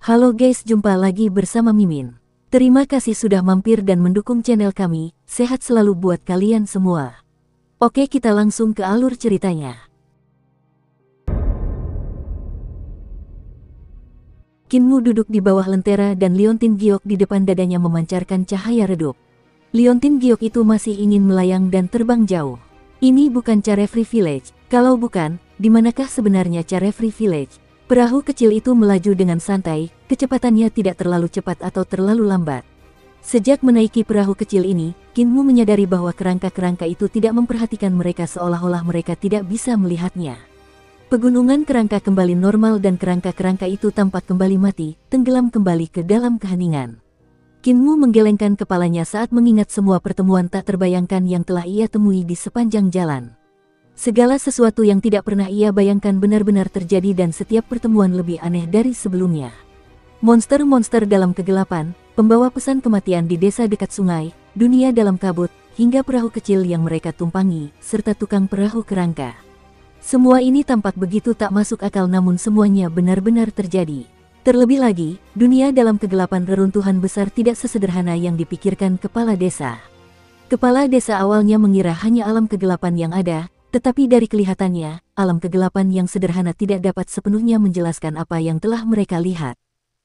Halo guys, jumpa lagi bersama Mimin. Terima kasih sudah mampir dan mendukung channel kami, sehat selalu buat kalian semua. Oke, kita langsung ke alur ceritanya. Kinmu duduk di bawah lentera dan Liontin Giok di depan dadanya memancarkan cahaya redup. Liontin Giok itu masih ingin melayang dan terbang jauh. Ini bukan Carefree Village, kalau bukan, di manakah sebenarnya Carefree Village? Perahu kecil itu melaju dengan santai, kecepatannya tidak terlalu cepat atau terlalu lambat. Sejak menaiki perahu kecil ini, Kinmu menyadari bahwa kerangka-kerangka itu tidak memperhatikan mereka seolah-olah mereka tidak bisa melihatnya. Pegunungan kerangka kembali normal dan kerangka-kerangka itu tampak kembali mati, tenggelam kembali ke dalam keheningan. Kinmu menggelengkan kepalanya saat mengingat semua pertemuan tak terbayangkan yang telah ia temui di sepanjang jalan. Segala sesuatu yang tidak pernah ia bayangkan benar-benar terjadi dan setiap pertemuan lebih aneh dari sebelumnya. Monster-monster dalam kegelapan, pembawa pesan kematian di desa dekat sungai, dunia dalam kabut, hingga perahu kecil yang mereka tumpangi, serta tukang perahu kerangka. Semua ini tampak begitu tak masuk akal namun semuanya benar-benar terjadi. Terlebih lagi, dunia dalam kegelapan reruntuhan besar tidak sesederhana yang dipikirkan kepala desa. Kepala desa awalnya mengira hanya alam kegelapan yang ada, tetapi dari kelihatannya, alam kegelapan yang sederhana tidak dapat sepenuhnya menjelaskan apa yang telah mereka lihat.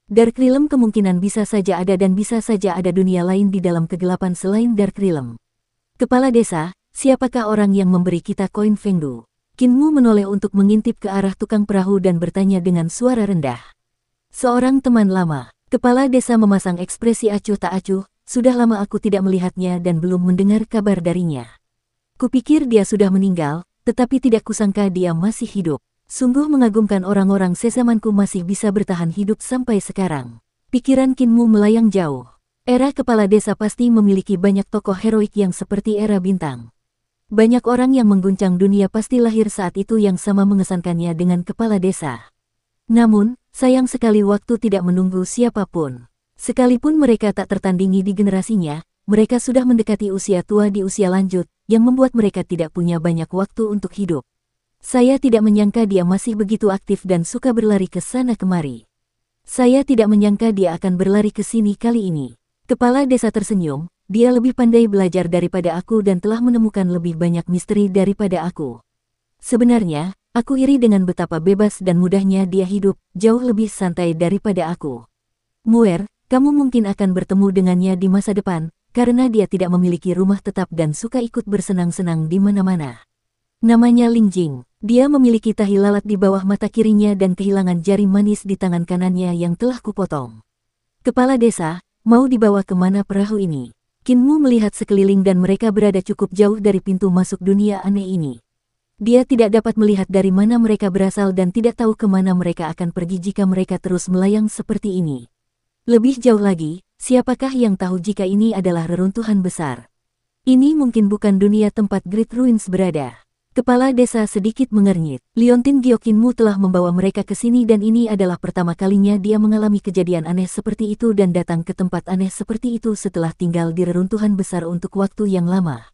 Dark Realm kemungkinan bisa saja ada dan bisa saja ada dunia lain di dalam kegelapan selain Dark Realm. Kepala desa, siapakah orang yang memberi kita koin Fengdu? Kinmu menoleh untuk mengintip ke arah tukang perahu dan bertanya dengan suara rendah. Seorang teman lama. Kepala desa memasang ekspresi acuh tak acuh, sudah lama aku tidak melihatnya dan belum mendengar kabar darinya. Kupikir dia sudah meninggal, tetapi tidak kusangka dia masih hidup. Sungguh mengagumkan orang-orang sezamanku masih bisa bertahan hidup sampai sekarang. Pikiran Kinmu melayang jauh. Era kepala desa pasti memiliki banyak tokoh heroik yang seperti era bintang. Banyak orang yang mengguncang dunia pasti lahir saat itu yang sama mengesankannya dengan kepala desa. Namun, sayang sekali waktu tidak menunggu siapapun. Sekalipun mereka tak tertandingi di generasinya, mereka sudah mendekati usia tua di usia lanjut, yang membuat mereka tidak punya banyak waktu untuk hidup. Saya tidak menyangka dia masih begitu aktif dan suka berlari ke sana kemari. Saya tidak menyangka dia akan berlari ke sini kali ini. Kepala desa tersenyum, dia lebih pandai belajar daripada aku dan telah menemukan lebih banyak misteri daripada aku. Sebenarnya, aku iri dengan betapa bebas dan mudahnya dia hidup, jauh lebih santai daripada aku. Muer, kamu mungkin akan bertemu dengannya di masa depan, karena dia tidak memiliki rumah tetap dan suka ikut bersenang-senang di mana-mana. Namanya Ling Jing. Dia memiliki tahi lalat di bawah mata kirinya dan kehilangan jari manis di tangan kanannya yang telah kupotong. Kepala desa, mau dibawa kemana perahu ini? Kinmu melihat sekeliling dan mereka berada cukup jauh dari pintu masuk dunia aneh ini. Dia tidak dapat melihat dari mana mereka berasal dan tidak tahu kemana mereka akan pergi jika mereka terus melayang seperti ini. Lebih jauh lagi, siapakah yang tahu jika ini adalah reruntuhan besar? Ini mungkin bukan dunia tempat Great Ruins berada. Kepala desa sedikit mengernyit. Liontin Giok Kinmu telah membawa mereka ke sini dan ini adalah pertama kalinya dia mengalami kejadian aneh seperti itu dan datang ke tempat aneh seperti itu setelah tinggal di reruntuhan besar untuk waktu yang lama.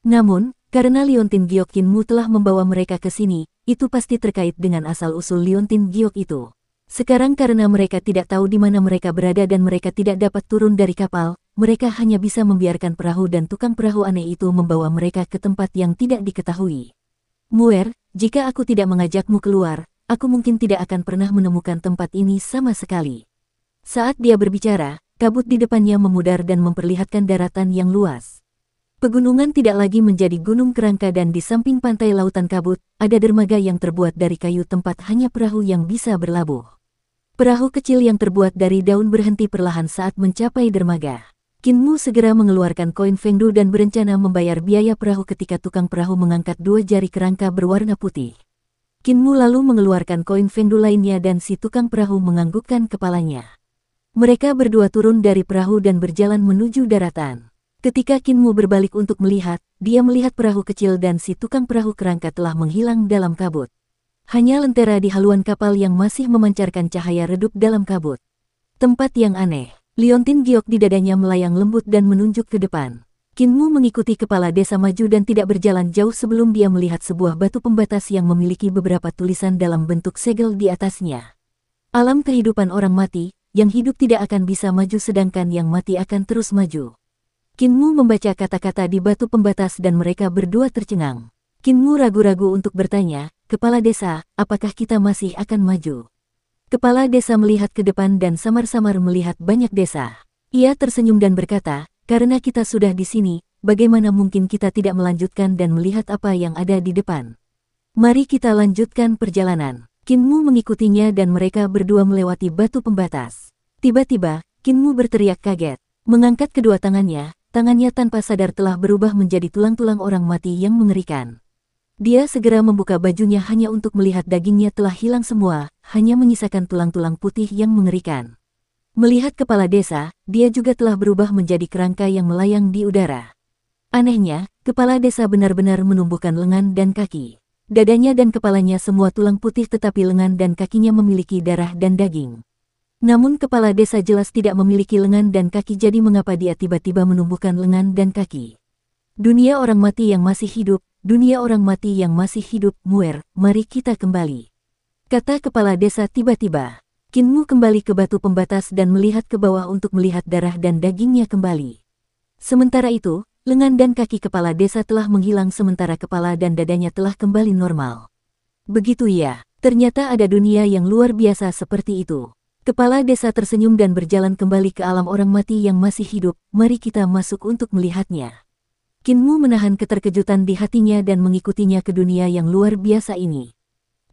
Namun, karena Liontin Giok Kinmu telah membawa mereka ke sini, itu pasti terkait dengan asal-usul Liontin Giok itu. Sekarang karena mereka tidak tahu di mana mereka berada dan mereka tidak dapat turun dari kapal, mereka hanya bisa membiarkan perahu dan tukang perahu aneh itu membawa mereka ke tempat yang tidak diketahui. Muer, jika aku tidak mengajakmu keluar, aku mungkin tidak akan pernah menemukan tempat ini sama sekali. Saat dia berbicara, kabut di depannya memudar dan memperlihatkan daratan yang luas. Pegunungan tidak lagi menjadi gunung kerangka dan di samping pantai lautan kabut, ada dermaga yang terbuat dari kayu tempat hanya perahu yang bisa berlabuh. Perahu kecil yang terbuat dari daun berhenti perlahan saat mencapai dermaga. Kinmu segera mengeluarkan koin Fengdu dan berencana membayar biaya perahu ketika tukang perahu mengangkat dua jari kerangka berwarna putih. Kinmu lalu mengeluarkan koin Fengdu lainnya dan si tukang perahu menganggukkan kepalanya. Mereka berdua turun dari perahu dan berjalan menuju daratan. Ketika Kinmu berbalik untuk melihat, dia melihat perahu kecil dan si tukang perahu kerangka telah menghilang dalam kabut. Hanya lentera di haluan kapal yang masih memancarkan cahaya redup dalam kabut. Tempat yang aneh. Liontin Giok di dadanya melayang lembut dan menunjuk ke depan. Kinmu mengikuti kepala desa maju dan tidak berjalan jauh sebelum dia melihat sebuah batu pembatas yang memiliki beberapa tulisan dalam bentuk segel di atasnya. Alam kehidupan orang mati, yang hidup tidak akan bisa maju sedangkan yang mati akan terus maju. Kinmu membaca kata-kata di batu pembatas dan mereka berdua tercengang. Kinmu ragu-ragu untuk bertanya, "Kepala desa, apakah kita masih akan maju?" Kepala desa melihat ke depan dan samar-samar melihat banyak desa. Ia tersenyum dan berkata, "Karena kita sudah di sini, bagaimana mungkin kita tidak melanjutkan dan melihat apa yang ada di depan? Mari kita lanjutkan perjalanan." Kinmu mengikutinya dan mereka berdua melewati batu pembatas. Tiba-tiba, Kinmu berteriak kaget. Mengangkat kedua tangannya tanpa sadar telah berubah menjadi tulang-tulang orang mati yang mengerikan. Dia segera membuka bajunya hanya untuk melihat dagingnya telah hilang semua, hanya menyisakan tulang-tulang putih yang mengerikan. Melihat kepala desa, dia juga telah berubah menjadi kerangka yang melayang di udara. Anehnya, kepala desa benar-benar menumbuhkan lengan dan kaki. Dadanya dan kepalanya semua tulang putih tetapi lengan dan kakinya memiliki darah dan daging. Namun kepala desa jelas tidak memiliki lengan dan kaki, jadi mengapa dia tiba-tiba menumbuhkan lengan dan kaki? Dunia orang mati yang masih hidup, dunia orang mati yang masih hidup, Muer, mari kita kembali. Kata kepala desa tiba-tiba. Kinmu kembali ke batu pembatas dan melihat ke bawah untuk melihat darah dan dagingnya kembali. Sementara itu, lengan dan kaki kepala desa telah menghilang sementara kepala dan dadanya telah kembali normal. Begitu ya, ternyata ada dunia yang luar biasa seperti itu. Kepala desa tersenyum dan berjalan kembali ke alam orang mati yang masih hidup, mari kita masuk untuk melihatnya. Kinmu menahan keterkejutan di hatinya dan mengikutinya ke dunia yang luar biasa ini.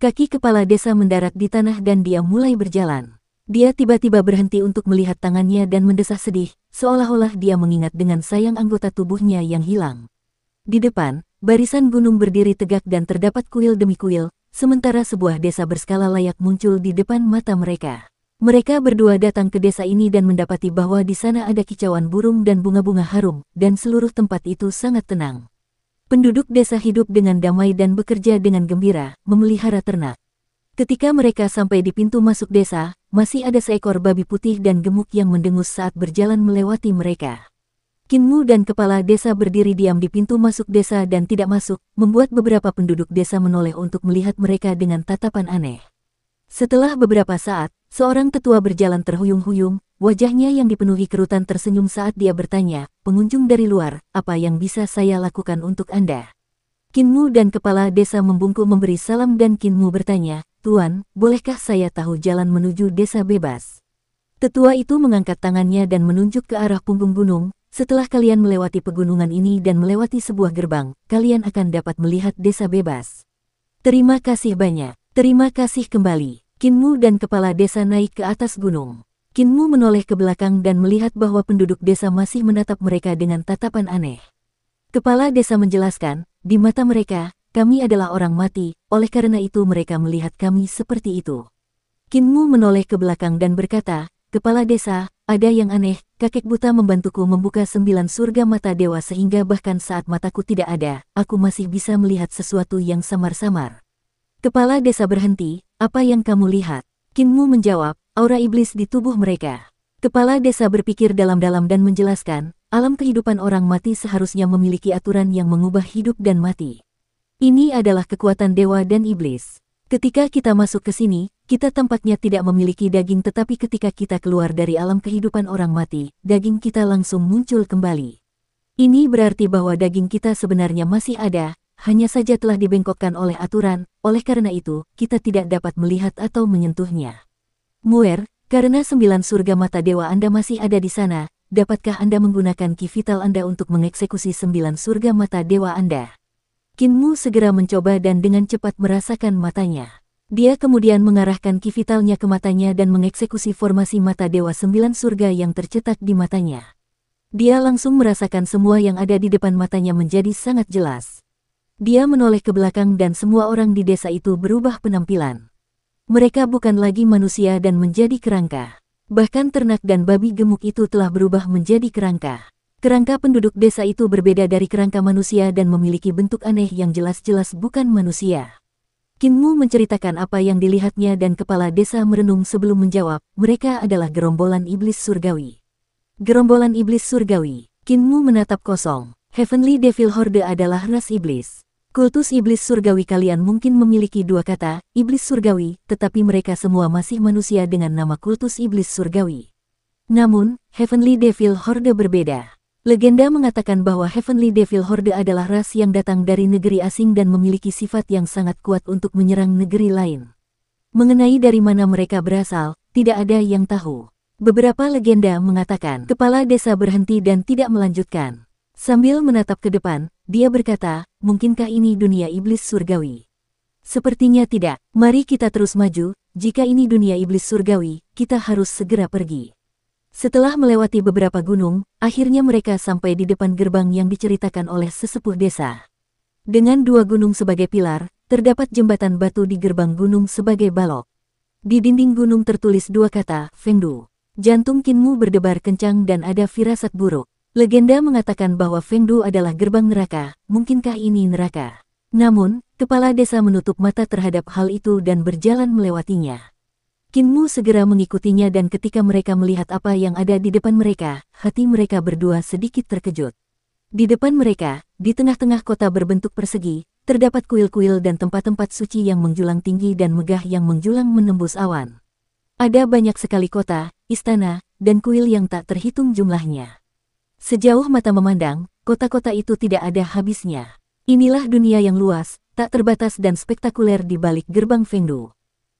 Kaki kepala desa mendarat di tanah dan dia mulai berjalan. Dia tiba-tiba berhenti untuk melihat tangannya dan mendesah sedih, seolah-olah dia mengingat dengan sayang anggota tubuhnya yang hilang. Di depan, barisan gunung berdiri tegak dan terdapat kuil demi kuil, sementara sebuah desa berskala layak muncul di depan mata mereka. Mereka berdua datang ke desa ini dan mendapati bahwa di sana ada kicauan burung dan bunga-bunga harum, dan seluruh tempat itu sangat tenang. Penduduk desa hidup dengan damai dan bekerja dengan gembira, memelihara ternak. Ketika mereka sampai di pintu masuk desa, masih ada seekor babi putih dan gemuk yang mendengus saat berjalan melewati mereka. Kinmu dan kepala desa berdiri diam di pintu masuk desa dan tidak masuk, membuat beberapa penduduk desa menoleh untuk melihat mereka dengan tatapan aneh. Setelah beberapa saat, seorang tetua berjalan terhuyung-huyung, wajahnya yang dipenuhi kerutan tersenyum saat dia bertanya, "Pengunjung dari luar, apa yang bisa saya lakukan untuk Anda?" Kinmu dan kepala desa membungkuk memberi salam dan Kinmu bertanya, "Tuan, bolehkah saya tahu jalan menuju desa bebas?" Tetua itu mengangkat tangannya dan menunjuk ke arah punggung gunung, "Setelah kalian melewati pegunungan ini dan melewati sebuah gerbang, kalian akan dapat melihat desa bebas." "Terima kasih banyak, terima kasih kembali." Kinmu dan kepala desa naik ke atas gunung. Kinmu menoleh ke belakang dan melihat bahwa penduduk desa masih menatap mereka dengan tatapan aneh. Kepala desa menjelaskan, "Di mata mereka, kami adalah orang mati, oleh karena itu mereka melihat kami seperti itu." Kinmu menoleh ke belakang dan berkata, "Kepala desa, ada yang aneh, kakek buta membantuku membuka 9 surga mata dewa sehingga bahkan saat mataku tidak ada, aku masih bisa melihat sesuatu yang samar-samar." Kepala desa berhenti, "Apa yang kamu lihat?" Kinmu menjawab, "Aura iblis di tubuh mereka." Kepala desa berpikir dalam-dalam dan menjelaskan, alam kehidupan orang mati seharusnya memiliki aturan yang mengubah hidup dan mati. Ini adalah kekuatan dewa dan iblis. Ketika kita masuk ke sini, kita tampaknya tidak memiliki daging, tetapi ketika kita keluar dari alam kehidupan orang mati, daging kita langsung muncul kembali. Ini berarti bahwa daging kita sebenarnya masih ada, hanya saja telah dibengkokkan oleh aturan, oleh karena itu, kita tidak dapat melihat atau menyentuhnya. Muer, karena 9 surga mata dewa Anda masih ada di sana, dapatkah Anda menggunakan ki vital Anda untuk mengeksekusi 9 surga mata dewa Anda? Kinmu segera mencoba dan dengan cepat merasakan matanya. Dia kemudian mengarahkan ki vitalnya ke matanya dan mengeksekusi formasi mata dewa 9 surga yang tercetak di matanya. Dia langsung merasakan semua yang ada di depan matanya menjadi sangat jelas. Dia menoleh ke belakang dan semua orang di desa itu berubah penampilan. Mereka bukan lagi manusia dan menjadi kerangka. Bahkan ternak dan babi gemuk itu telah berubah menjadi kerangka. Kerangka penduduk desa itu berbeda dari kerangka manusia dan memiliki bentuk aneh yang jelas-jelas bukan manusia. Kinmu menceritakan apa yang dilihatnya dan kepala desa merenung sebelum menjawab, "Mereka adalah gerombolan iblis surgawi." Gerombolan iblis surgawi. Kinmu menatap kosong. Heavenly Devil Horde adalah ras iblis. Kultus iblis surgawi kalian mungkin memiliki dua kata, iblis surgawi, tetapi mereka semua masih manusia dengan nama kultus iblis surgawi. Namun, Heavenly Devil Horde berbeda. Legenda mengatakan bahwa Heavenly Devil Horde adalah ras yang datang dari negeri asing dan memiliki sifat yang sangat kuat untuk menyerang negeri lain. Mengenai dari mana mereka berasal, tidak ada yang tahu. Beberapa legenda mengatakan kepala desa berhenti dan tidak melanjutkan. Sambil menatap ke depan, dia berkata, mungkinkah ini dunia iblis surgawi? Sepertinya tidak, mari kita terus maju, jika ini dunia iblis surgawi, kita harus segera pergi. Setelah melewati beberapa gunung, akhirnya mereka sampai di depan gerbang yang diceritakan oleh sesepuh desa. Dengan dua gunung sebagai pilar, terdapat jembatan batu di gerbang gunung sebagai balok. Di dinding gunung tertulis dua kata, Fengdu. Jantung Kinmu berdebar kencang dan ada firasat buruk. Legenda mengatakan bahwa Fengdu adalah gerbang neraka, mungkinkah ini neraka? Namun, kepala desa menutup mata terhadap hal itu dan berjalan melewatinya. Kinmu segera mengikutinya dan ketika mereka melihat apa yang ada di depan mereka, hati mereka berdua sedikit terkejut. Di depan mereka, di tengah-tengah kota berbentuk persegi, terdapat kuil-kuil dan tempat-tempat suci yang menjulang tinggi dan megah yang menjulang menembus awan. Ada banyak sekali kota, istana, dan kuil yang tak terhitung jumlahnya. Sejauh mata memandang, kota-kota itu tidak ada habisnya. Inilah dunia yang luas, tak terbatas dan spektakuler di balik gerbang Fengdu.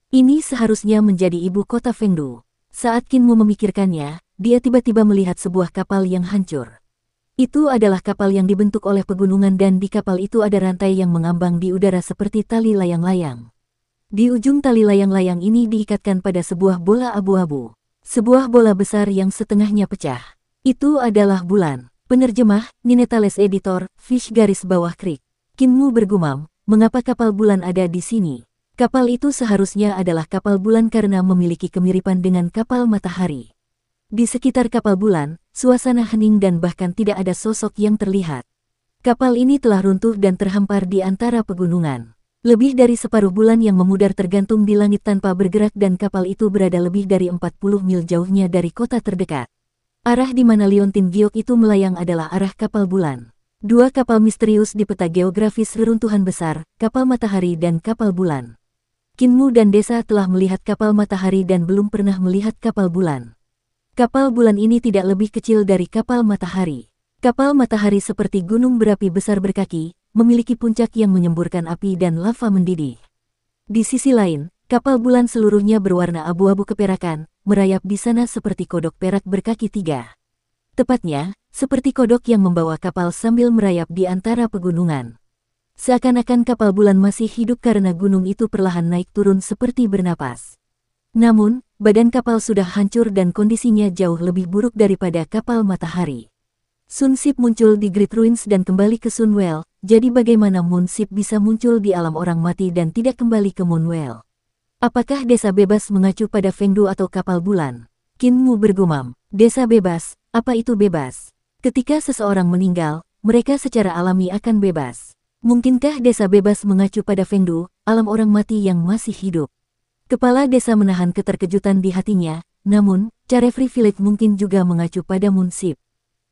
Ini seharusnya menjadi ibu kota Fengdu. Saat Kinmu memikirkannya, dia tiba-tiba melihat sebuah kapal yang hancur. Itu adalah kapal yang dibentuk oleh pegunungan dan di kapal itu ada rantai yang mengambang di udara seperti tali layang-layang. Di ujung tali layang-layang ini diikatkan pada sebuah bola abu-abu. Sebuah bola besar yang setengahnya pecah. Itu adalah bulan. Penerjemah, Ninetales Editor, Fish garis bawah Creek. Kinmu bergumam, mengapa kapal bulan ada di sini? Kapal itu seharusnya adalah kapal bulan karena memiliki kemiripan dengan kapal matahari. Di sekitar kapal bulan, suasana hening dan bahkan tidak ada sosok yang terlihat. Kapal ini telah runtuh dan terhampar di antara pegunungan. Lebih dari separuh bulan yang memudar tergantung di langit tanpa bergerak dan kapal itu berada lebih dari 40 mil jauhnya dari kota terdekat. Arah di mana Liontin Giok itu melayang adalah arah kapal bulan. Dua kapal misterius di peta geografis reruntuhan besar, kapal matahari dan kapal bulan. Kinmu dan desa telah melihat kapal matahari dan belum pernah melihat kapal bulan. Kapal bulan ini tidak lebih kecil dari kapal matahari. Kapal matahari seperti gunung berapi besar berkaki, memiliki puncak yang menyemburkan api dan lava mendidih. Di sisi lain, kapal bulan seluruhnya berwarna abu-abu keperakan, merayap di sana seperti kodok perak berkaki tiga. Tepatnya, seperti kodok yang membawa kapal sambil merayap di antara pegunungan. Seakan-akan kapal bulan masih hidup karena gunung itu perlahan naik turun seperti bernapas. Namun, badan kapal sudah hancur dan kondisinya jauh lebih buruk daripada kapal matahari. Sunship muncul di Great Ruins dan kembali ke Sunwell, jadi bagaimana Moonship bisa muncul di alam orang mati dan tidak kembali ke Moonwell? Apakah desa bebas mengacu pada Fengdu atau kapal bulan? Kinmu bergumam, desa bebas, apa itu bebas? Ketika seseorang meninggal, mereka secara alami akan bebas. Mungkinkah desa bebas mengacu pada Fengdu, alam orang mati yang masih hidup? Kepala desa menahan keterkejutan di hatinya, namun, Carefree Village mungkin juga mengacu pada Moonship.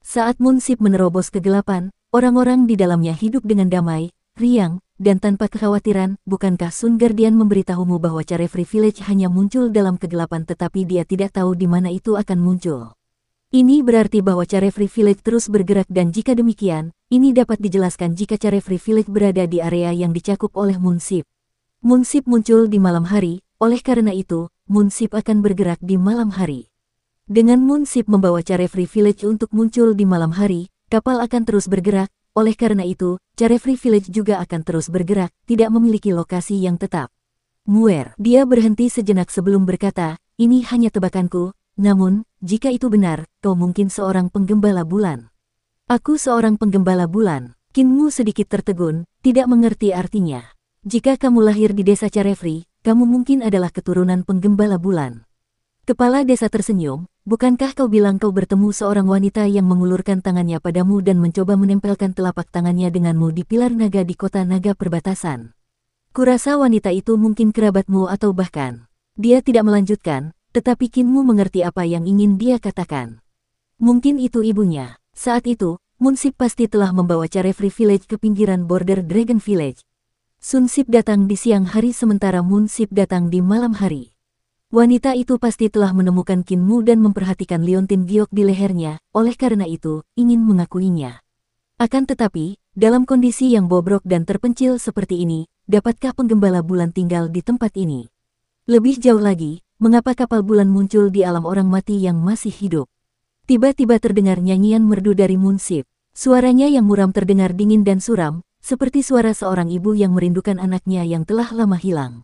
Saat Moonship menerobos kegelapan, orang-orang di dalamnya hidup dengan damai, riang, dan tanpa kekhawatiran. Bukankah Sun Guardian memberitahumu bahwa Carefree Village hanya muncul dalam kegelapan tetapi dia tidak tahu di mana itu akan muncul? Ini berarti bahwa Carefree Village terus bergerak dan jika demikian, ini dapat dijelaskan jika Carefree Village berada di area yang dicakup oleh Moonship. Moonship muncul di malam hari, oleh karena itu, Moonship akan bergerak di malam hari. Dengan Moonship membawa Carefree Village untuk muncul di malam hari, kapal akan terus bergerak. Oleh karena itu, Carefree Village juga akan terus bergerak, tidak memiliki lokasi yang tetap. Muer, dia berhenti sejenak sebelum berkata, ini hanya tebakanku, namun, jika itu benar, kau mungkin seorang penggembala bulan. Aku seorang penggembala bulan. Kinmu sedikit tertegun, tidak mengerti artinya. Jika kamu lahir di desa Carefree, kamu mungkin adalah keturunan penggembala bulan. Kepala desa tersenyum, bukankah kau bilang kau bertemu seorang wanita yang mengulurkan tangannya padamu dan mencoba menempelkan telapak tangannya denganmu di pilar naga di kota naga perbatasan? Kurasa wanita itu mungkin kerabatmu atau bahkan. Dia tidak melanjutkan, tetapi Kinmu mengerti apa yang ingin dia katakan. Mungkin itu ibunya. Saat itu, Munsip pasti telah membawa Carefree Village ke pinggiran border Dragon Village. Sunsip datang di siang hari sementara Munsip datang di malam hari. Wanita itu pasti telah menemukan Kinmu dan memperhatikan liontin giok di lehernya, oleh karena itu, ingin mengakuinya. Akan tetapi, dalam kondisi yang bobrok dan terpencil seperti ini, dapatkah penggembala bulan tinggal di tempat ini? Lebih jauh lagi, mengapa kapal bulan muncul di alam orang mati yang masih hidup? Tiba-tiba terdengar nyanyian merdu dari Munsip. Suaranya yang muram terdengar dingin dan suram, seperti suara seorang ibu yang merindukan anaknya yang telah lama hilang.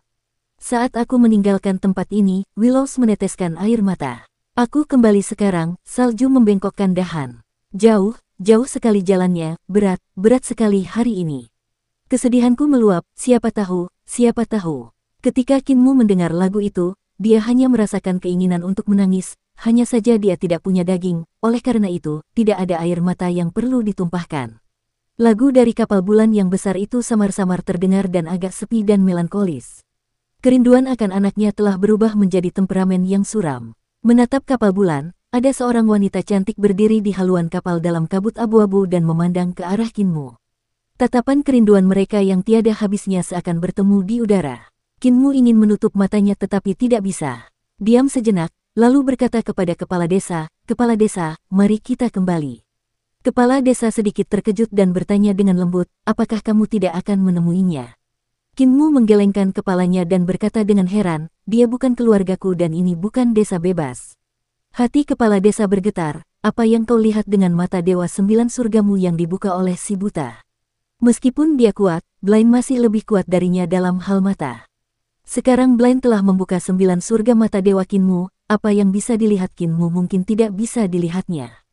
Saat aku meninggalkan tempat ini, Willows meneteskan air mata. Aku kembali sekarang, salju membengkokkan dahan. Jauh sekali jalannya, berat sekali hari ini. Kesedihanku meluap, siapa tahu. Ketika Kinmu mendengar lagu itu, dia hanya merasakan keinginan untuk menangis, hanya saja dia tidak punya daging, oleh karena itu, tidak ada air mata yang perlu ditumpahkan. Lagu dari kapal bulan yang besar itu samar-samar terdengar dan agak sepi dan melankolis. Kerinduan akan anaknya telah berubah menjadi temperamen yang suram. Menatap kapal bulan, ada seorang wanita cantik berdiri di haluan kapal dalam kabut abu-abu dan memandang ke arah Kinmu. Tatapan kerinduan mereka yang tiada habisnya seakan bertemu di udara. Kinmu ingin menutup matanya tetapi tidak bisa. Diam sejenak, lalu berkata kepada kepala desa, mari kita kembali. Kepala desa sedikit terkejut dan bertanya dengan lembut, apakah kamu tidak akan menemuinya? Kinmu menggelengkan kepalanya dan berkata dengan heran, dia bukan keluargaku dan ini bukan desa bebas. Hati kepala desa bergetar, apa yang kau lihat dengan mata dewa 9 surgamu yang dibuka oleh si buta? Meskipun dia kuat, Blind masih lebih kuat darinya dalam hal mata. Sekarang Blind telah membuka 9 surga mata dewa Kinmu, apa yang bisa dilihat Kinmu mungkin tidak bisa dilihatnya.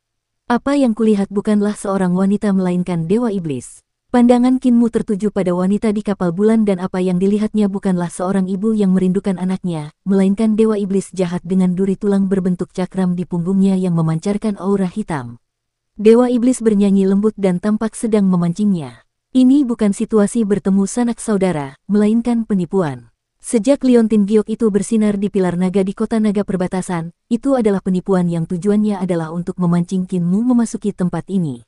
Apa yang kulihat bukanlah seorang wanita melainkan dewa iblis. Pandangan Kinmu tertuju pada wanita di kapal bulan dan apa yang dilihatnya bukanlah seorang ibu yang merindukan anaknya, melainkan dewa iblis jahat dengan duri tulang berbentuk cakram di punggungnya yang memancarkan aura hitam. Dewa iblis bernyanyi lembut dan tampak sedang memancingnya. Ini bukan situasi bertemu sanak saudara, melainkan penipuan. Sejak liontin giok itu bersinar di pilar naga di kota naga perbatasan, itu adalah penipuan yang tujuannya adalah untuk memancing Kinmu memasuki tempat ini.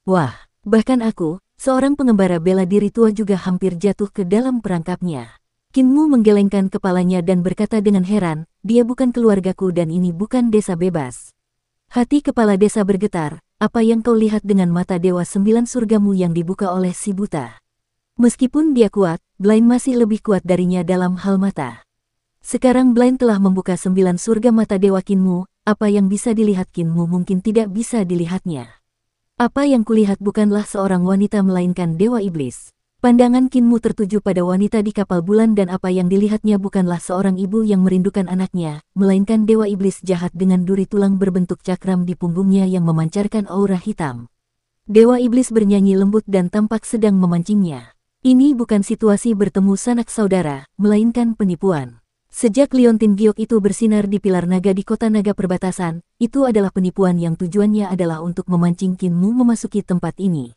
Wah, bahkan aku, seorang pengembara bela diri tua juga hampir jatuh ke dalam perangkapnya. Kinmu menggelengkan kepalanya dan berkata dengan heran, dia bukan keluargaku dan ini bukan desa bebas. Hati kepala desa bergetar, apa yang kau lihat dengan mata dewa 9 surgamu yang dibuka oleh si buta? Meskipun dia kuat, Blind masih lebih kuat darinya dalam hal mata. Sekarang Blind telah membuka 9 surga mata dewa Kinmu, apa yang bisa dilihat Kinmu mungkin tidak bisa dilihatnya. Apa yang kulihat bukanlah seorang wanita melainkan dewa iblis. Pandangan Kinmu tertuju pada wanita di kapal bulan dan apa yang dilihatnya bukanlah seorang ibu yang merindukan anaknya, melainkan dewa iblis jahat dengan duri tulang berbentuk cakram di punggungnya yang memancarkan aura hitam. Dewa iblis bernyanyi lembut dan tampak sedang memancingnya. Ini bukan situasi bertemu sanak saudara, melainkan penipuan. Sejak liontin giok itu bersinar di pilar naga di kota naga perbatasan, itu adalah penipuan yang tujuannya adalah untuk memancing Kinmu memasuki tempat ini.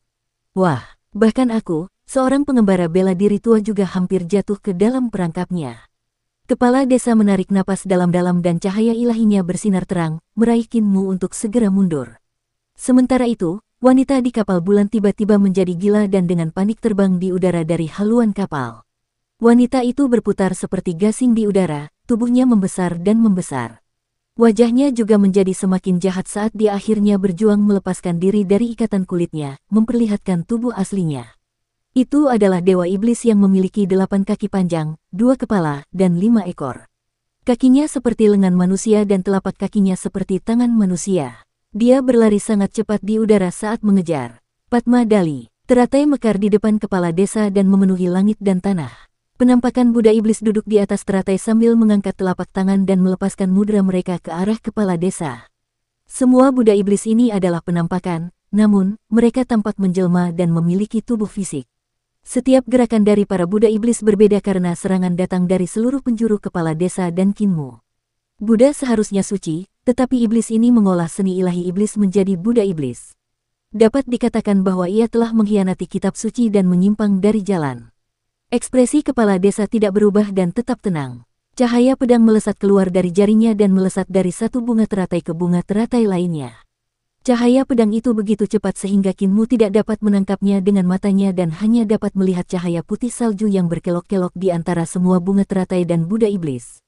Wah, bahkan aku, seorang pengembara bela diri tua juga hampir jatuh ke dalam perangkapnya. Kepala desa menarik napas dalam-dalam dan cahaya ilahinya bersinar terang, meraih Kinmu untuk segera mundur. Sementara itu, wanita di kapal bulan tiba-tiba menjadi gila dan dengan panik terbang di udara dari haluan kapal. Wanita itu berputar seperti gasing di udara, tubuhnya membesar dan membesar. Wajahnya juga menjadi semakin jahat saat dia akhirnya berjuang melepaskan diri dari ikatan kulitnya, memperlihatkan tubuh aslinya. Itu adalah dewa iblis yang memiliki 8 kaki panjang, 2 kepala, dan 5 ekor. Kakinya seperti lengan manusia dan telapak kakinya seperti tangan manusia. Dia berlari sangat cepat di udara saat mengejar. Padma Dali, teratai mekar di depan kepala desa dan memenuhi langit dan tanah. Penampakan Buddha iblis duduk di atas teratai sambil mengangkat telapak tangan dan melepaskan mudra mereka ke arah kepala desa. Semua Buddha iblis ini adalah penampakan, namun mereka tampak menjelma dan memiliki tubuh fisik. Setiap gerakan dari para Buddha iblis berbeda karena serangan datang dari seluruh penjuru kepala desa dan Kinmu. Buddha seharusnya suci, tetapi iblis ini mengolah seni ilahi iblis menjadi Buddha iblis. Dapat dikatakan bahwa ia telah mengkhianati kitab suci dan menyimpang dari jalan. Ekspresi kepala desa tidak berubah dan tetap tenang. Cahaya pedang melesat keluar dari jarinya dan melesat dari satu bunga teratai ke bunga teratai lainnya. Cahaya pedang itu begitu cepat sehingga Qin Mu tidak dapat menangkapnya dengan matanya dan hanya dapat melihat cahaya putih salju yang berkelok-kelok di antara semua bunga teratai dan Buddha Iblis.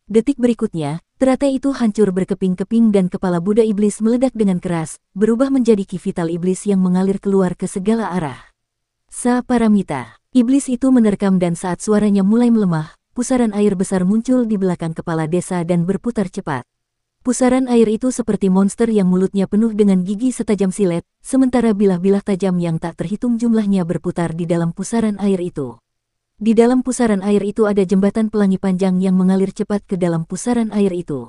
Detik berikutnya, teratai itu hancur berkeping-keping dan kepala Buddha Iblis meledak dengan keras, berubah menjadi ki vital iblis yang mengalir keluar ke segala arah. Sa Paramita. Iblis itu menerkam dan saat suaranya mulai melemah, pusaran air besar muncul di belakang kepala desa dan berputar cepat. Pusaran air itu seperti monster yang mulutnya penuh dengan gigi setajam silet, sementara bilah-bilah tajam yang tak terhitung jumlahnya berputar di dalam pusaran air itu. Di dalam pusaran air itu ada jembatan pelangi panjang yang mengalir cepat ke dalam pusaran air itu.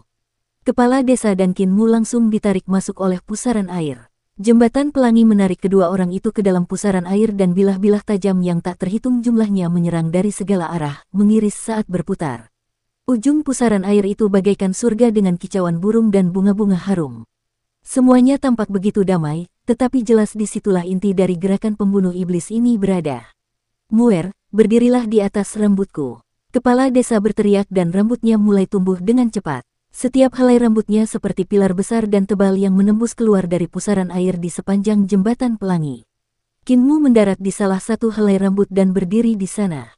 Kepala desa dan Qin Mu langsung ditarik masuk oleh pusaran air. Jembatan pelangi menarik kedua orang itu ke dalam pusaran air dan bilah-bilah tajam yang tak terhitung jumlahnya menyerang dari segala arah, mengiris saat berputar. Ujung pusaran air itu bagaikan surga dengan kicauan burung dan bunga-bunga harum. Semuanya tampak begitu damai, tetapi jelas disitulah inti dari gerakan pembunuh iblis ini berada. Muer, berdirilah di atas rambutku. Kepala desa berteriak dan rambutnya mulai tumbuh dengan cepat. Setiap helai rambutnya seperti pilar besar dan tebal yang menembus keluar dari pusaran air di sepanjang jembatan pelangi. Qin Mu mendarat di salah satu helai rambut dan berdiri di sana.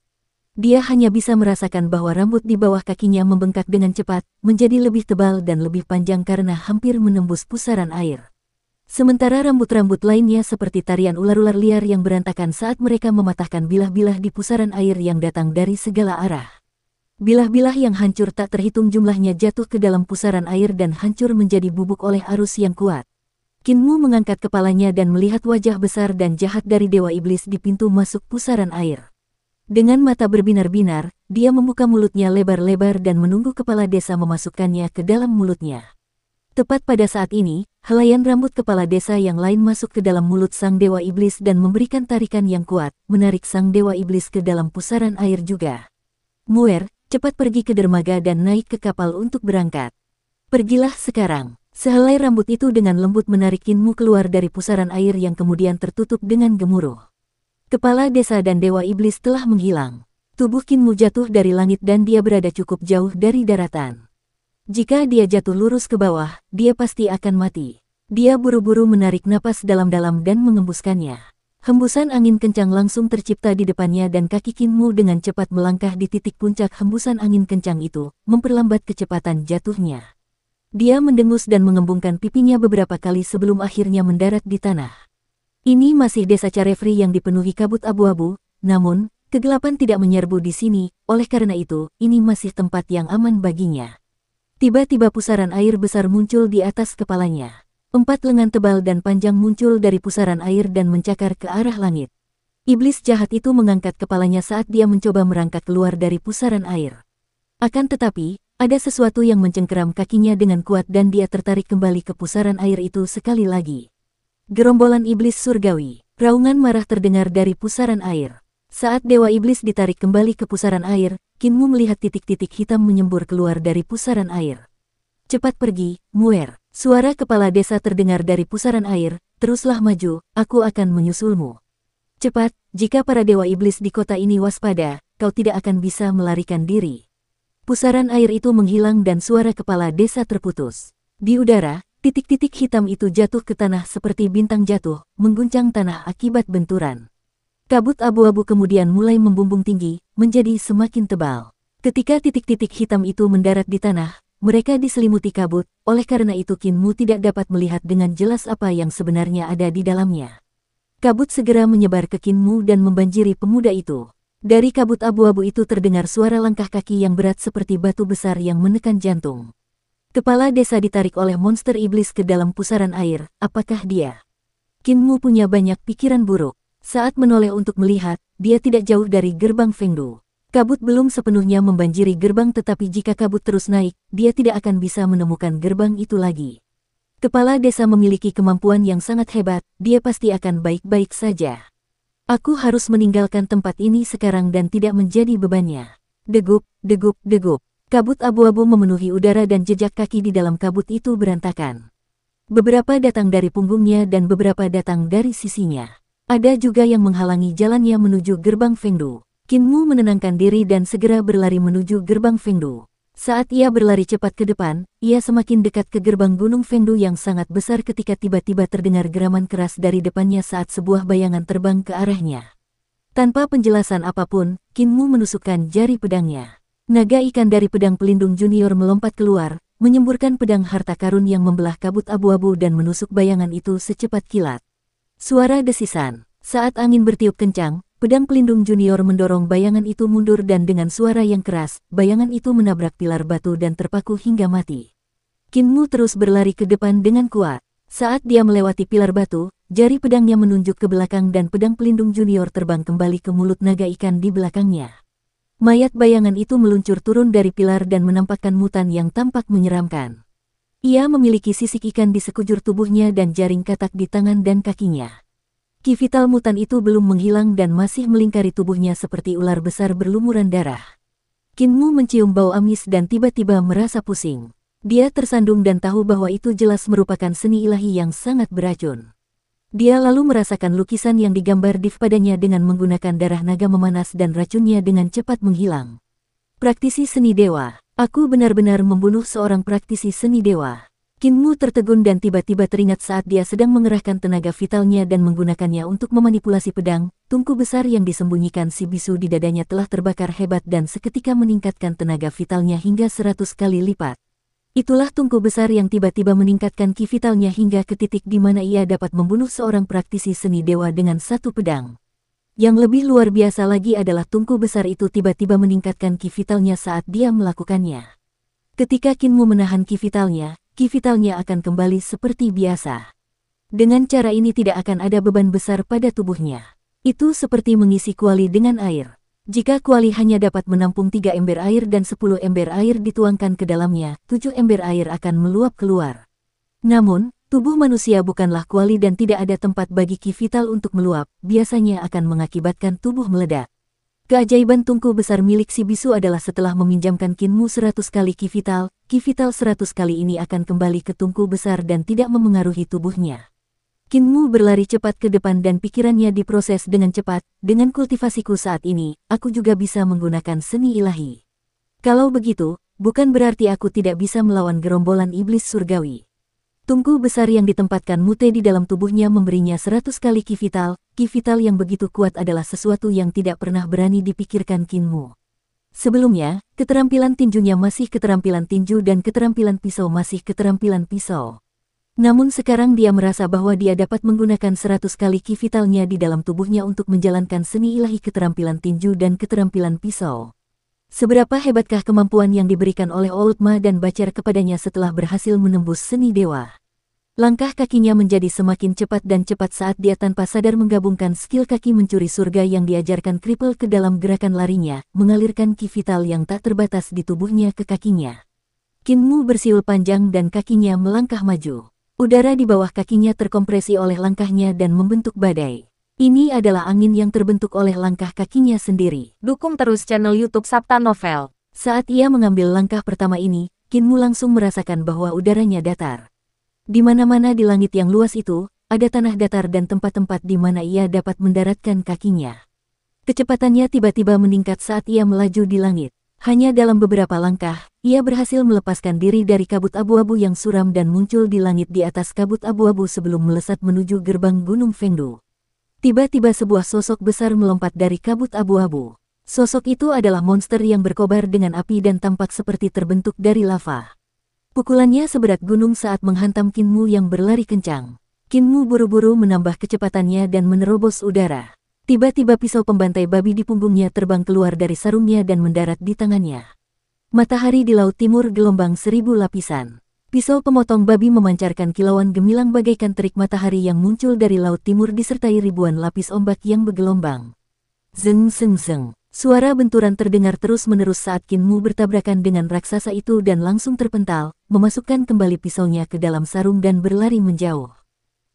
Dia hanya bisa merasakan bahwa rambut di bawah kakinya membengkak dengan cepat, menjadi lebih tebal dan lebih panjang karena hampir menembus pusaran air. Sementara rambut-rambut lainnya seperti tarian ular-ular liar yang berantakan saat mereka mematahkan bilah-bilah di pusaran air yang datang dari segala arah. Bilah-bilah yang hancur tak terhitung jumlahnya jatuh ke dalam pusaran air dan hancur menjadi bubuk oleh arus yang kuat. Qin Mu mengangkat kepalanya dan melihat wajah besar dan jahat dari Dewa Iblis di pintu masuk pusaran air. Dengan mata berbinar-binar, dia membuka mulutnya lebar-lebar dan menunggu kepala desa memasukkannya ke dalam mulutnya. Tepat pada saat ini, helaian rambut kepala desa yang lain masuk ke dalam mulut sang Dewa Iblis dan memberikan tarikan yang kuat, menarik sang Dewa Iblis ke dalam pusaran air juga. Muer, cepat pergi ke dermaga dan naik ke kapal untuk berangkat. Pergilah sekarang. Sehelai rambut itu dengan lembut menarik Qin Mu keluar dari pusaran air yang kemudian tertutup dengan gemuruh. Kepala desa dan Dewa Iblis telah menghilang. Tubuh Qin Mu jatuh dari langit dan dia berada cukup jauh dari daratan. Jika dia jatuh lurus ke bawah, dia pasti akan mati. Dia buru-buru menarik napas dalam-dalam dan mengembuskannya. Hembusan angin kencang langsung tercipta di depannya dan kaki Qin Mu dengan cepat melangkah di titik puncak hembusan angin kencang itu, memperlambat kecepatan jatuhnya. Dia mendengus dan mengembungkan pipinya beberapa kali sebelum akhirnya mendarat di tanah. Ini masih desa Carefree yang dipenuhi kabut abu-abu, namun, kegelapan tidak menyerbu di sini, oleh karena itu, ini masih tempat yang aman baginya. Tiba-tiba pusaran air besar muncul di atas kepalanya. 4 lengan tebal dan panjang muncul dari pusaran air dan mencakar ke arah langit. Iblis jahat itu mengangkat kepalanya saat dia mencoba merangkak keluar dari pusaran air. Akan tetapi, ada sesuatu yang mencengkeram kakinya dengan kuat dan dia tertarik kembali ke pusaran air itu sekali lagi. Gerombolan iblis surgawi. Raungan marah terdengar dari pusaran air. Saat Dewa Iblis ditarik kembali ke pusaran air, Qin Mu melihat titik-titik hitam menyembur keluar dari pusaran air. Cepat pergi, Muer. Suara kepala desa terdengar dari pusaran air. Teruslah maju, aku akan menyusulmu. Cepat, jika para Dewa Iblis di kota ini waspada, kau tidak akan bisa melarikan diri. Pusaran air itu menghilang dan suara kepala desa terputus. Di udara, titik-titik hitam itu jatuh ke tanah seperti bintang jatuh, mengguncang tanah akibat benturan. Kabut abu-abu kemudian mulai membumbung tinggi, menjadi semakin tebal. Ketika titik-titik hitam itu mendarat di tanah, mereka diselimuti kabut, oleh karena itu Qin Mu tidak dapat melihat dengan jelas apa yang sebenarnya ada di dalamnya. Kabut segera menyebar ke Qin Mu dan membanjiri pemuda itu. Dari kabut abu-abu itu terdengar suara langkah kaki yang berat seperti batu besar yang menekan jantung. Kepala desa ditarik oleh monster iblis ke dalam pusaran air. Apakah dia? Qin Mu punya banyak pikiran buruk. Saat menoleh untuk melihat, dia tidak jauh dari gerbang Fengdu. Kabut belum sepenuhnya membanjiri gerbang tetapi jika kabut terus naik, dia tidak akan bisa menemukan gerbang itu lagi. Kepala desa memiliki kemampuan yang sangat hebat, dia pasti akan baik-baik saja. Aku harus meninggalkan tempat ini sekarang dan tidak menjadi bebannya. Degup, degup, degup. Kabut abu-abu memenuhi udara dan jejak kaki di dalam kabut itu berantakan. Beberapa datang dari punggungnya dan beberapa datang dari sisinya. Ada juga yang menghalangi jalannya menuju gerbang Fengdu. Qin Mu menenangkan diri dan segera berlari menuju gerbang Fengdu. Saat ia berlari cepat ke depan, ia semakin dekat ke gerbang Gunung Fengdu yang sangat besar ketika tiba-tiba terdengar geraman keras dari depannya saat sebuah bayangan terbang ke arahnya. Tanpa penjelasan apapun, Qin Mu menusukkan jari pedangnya. Naga ikan dari pedang pelindung junior melompat keluar, menyemburkan pedang harta karun yang membelah kabut abu-abu dan menusuk bayangan itu secepat kilat. Suara desisan. Saat angin bertiup kencang, pedang pelindung junior mendorong bayangan itu mundur dan dengan suara yang keras, bayangan itu menabrak pilar batu dan terpaku hingga mati. Qin Mu terus berlari ke depan dengan kuat. Saat dia melewati pilar batu, jari pedangnya menunjuk ke belakang dan pedang pelindung junior terbang kembali ke mulut naga ikan di belakangnya. Mayat bayangan itu meluncur turun dari pilar dan menampakkan mutan yang tampak menyeramkan. Ia memiliki sisik ikan di sekujur tubuhnya dan jaring katak di tangan dan kakinya. Ki vital mutan itu belum menghilang dan masih melingkari tubuhnya seperti ular besar berlumuran darah. Qin Mu mencium bau amis dan tiba-tiba merasa pusing. Dia tersandung dan tahu bahwa itu jelas merupakan seni ilahi yang sangat beracun. Dia lalu merasakan lukisan yang digambar Div padanya dengan menggunakan darah naga memanas dan racunnya dengan cepat menghilang. Praktisi seni dewa. Aku benar-benar membunuh seorang praktisi seni dewa. Qin Mu tertegun dan tiba-tiba teringat saat dia sedang mengerahkan tenaga vitalnya dan menggunakannya untuk memanipulasi pedang, tungku besar yang disembunyikan si bisu di dadanya telah terbakar hebat dan seketika meningkatkan tenaga vitalnya hingga 100 kali lipat. Itulah tungku besar yang tiba-tiba meningkatkan ki vitalnya hingga ke titik di mana ia dapat membunuh seorang praktisi seni dewa dengan satu pedang. Yang lebih luar biasa lagi adalah tungku besar itu tiba-tiba meningkatkan ki vitalnya saat dia melakukannya. Ketika Qin Mu menahan ki vitalnya akan kembali seperti biasa. Dengan cara ini tidak akan ada beban besar pada tubuhnya. Itu seperti mengisi kuali dengan air. Jika kuali hanya dapat menampung 3 ember air dan 10 ember air dituangkan ke dalamnya, 7 ember air akan meluap keluar. Namun, tubuh manusia bukanlah kuali dan tidak ada tempat bagi ki vital untuk meluap, biasanya akan mengakibatkan tubuh meledak. Keajaiban tungku besar milik si bisu adalah setelah meminjamkan Qin Mu 100 kali ki vital 100 kali ini akan kembali ke tungku besar dan tidak memengaruhi tubuhnya. Qin Mu berlari cepat ke depan dan pikirannya diproses dengan cepat. Dengan kultivasiku saat ini, aku juga bisa menggunakan seni ilahi. Kalau begitu, bukan berarti aku tidak bisa melawan gerombolan iblis surgawi. Tungku besar yang ditempatkan mute di dalam tubuhnya memberinya 100 kali ki vital yang begitu kuat adalah sesuatu yang tidak pernah berani dipikirkan Qin Mu. Sebelumnya, keterampilan tinjunya masih keterampilan tinju dan keterampilan pisau masih keterampilan pisau. Namun sekarang dia merasa bahwa dia dapat menggunakan 100 kali ki vitalnya di dalam tubuhnya untuk menjalankan seni ilahi keterampilan tinju dan keterampilan pisau. Seberapa hebatkah kemampuan yang diberikan oleh Old Ma dan Bacar kepadanya setelah berhasil menembus seni dewa? Langkah kakinya menjadi semakin cepat dan cepat saat dia tanpa sadar menggabungkan skill kaki mencuri surga yang diajarkan Cripple ke dalam gerakan larinya, mengalirkan ki vital yang tak terbatas di tubuhnya ke kakinya. Qin Mu bersiul panjang dan kakinya melangkah maju. Udara di bawah kakinya terkompresi oleh langkahnya dan membentuk badai. Ini adalah angin yang terbentuk oleh langkah kakinya sendiri. Dukung terus channel YouTube Sabta Novel. Saat ia mengambil langkah pertama ini, Qin Mu langsung merasakan bahwa udaranya datar. Di mana-mana di langit yang luas itu, ada tanah datar dan tempat-tempat di mana ia dapat mendaratkan kakinya. Kecepatannya tiba-tiba meningkat saat ia melaju di langit. Hanya dalam beberapa langkah, ia berhasil melepaskan diri dari kabut abu-abu yang suram dan muncul di langit di atas kabut abu-abu sebelum melesat menuju gerbang Gunung Fengdu. Tiba-tiba sebuah sosok besar melompat dari kabut abu-abu. Sosok itu adalah monster yang berkobar dengan api dan tampak seperti terbentuk dari lava. Pukulannya seberat gunung saat menghantam Qin Mu yang berlari kencang. Qin Mu buru-buru menambah kecepatannya dan menerobos udara. Tiba-tiba pisau pembantai babi di punggungnya terbang keluar dari sarungnya dan mendarat di tangannya. Matahari di laut timur gelombang 1000 lapisan. Pisau pemotong babi memancarkan kilauan gemilang bagaikan terik matahari yang muncul dari laut timur disertai ribuan lapis ombak yang bergelombang. Zeng zeng zeng. Suara benturan terdengar terus-menerus saat Qin Mu bertabrakan dengan raksasa itu dan langsung terpental, memasukkan kembali pisaunya ke dalam sarung dan berlari menjauh.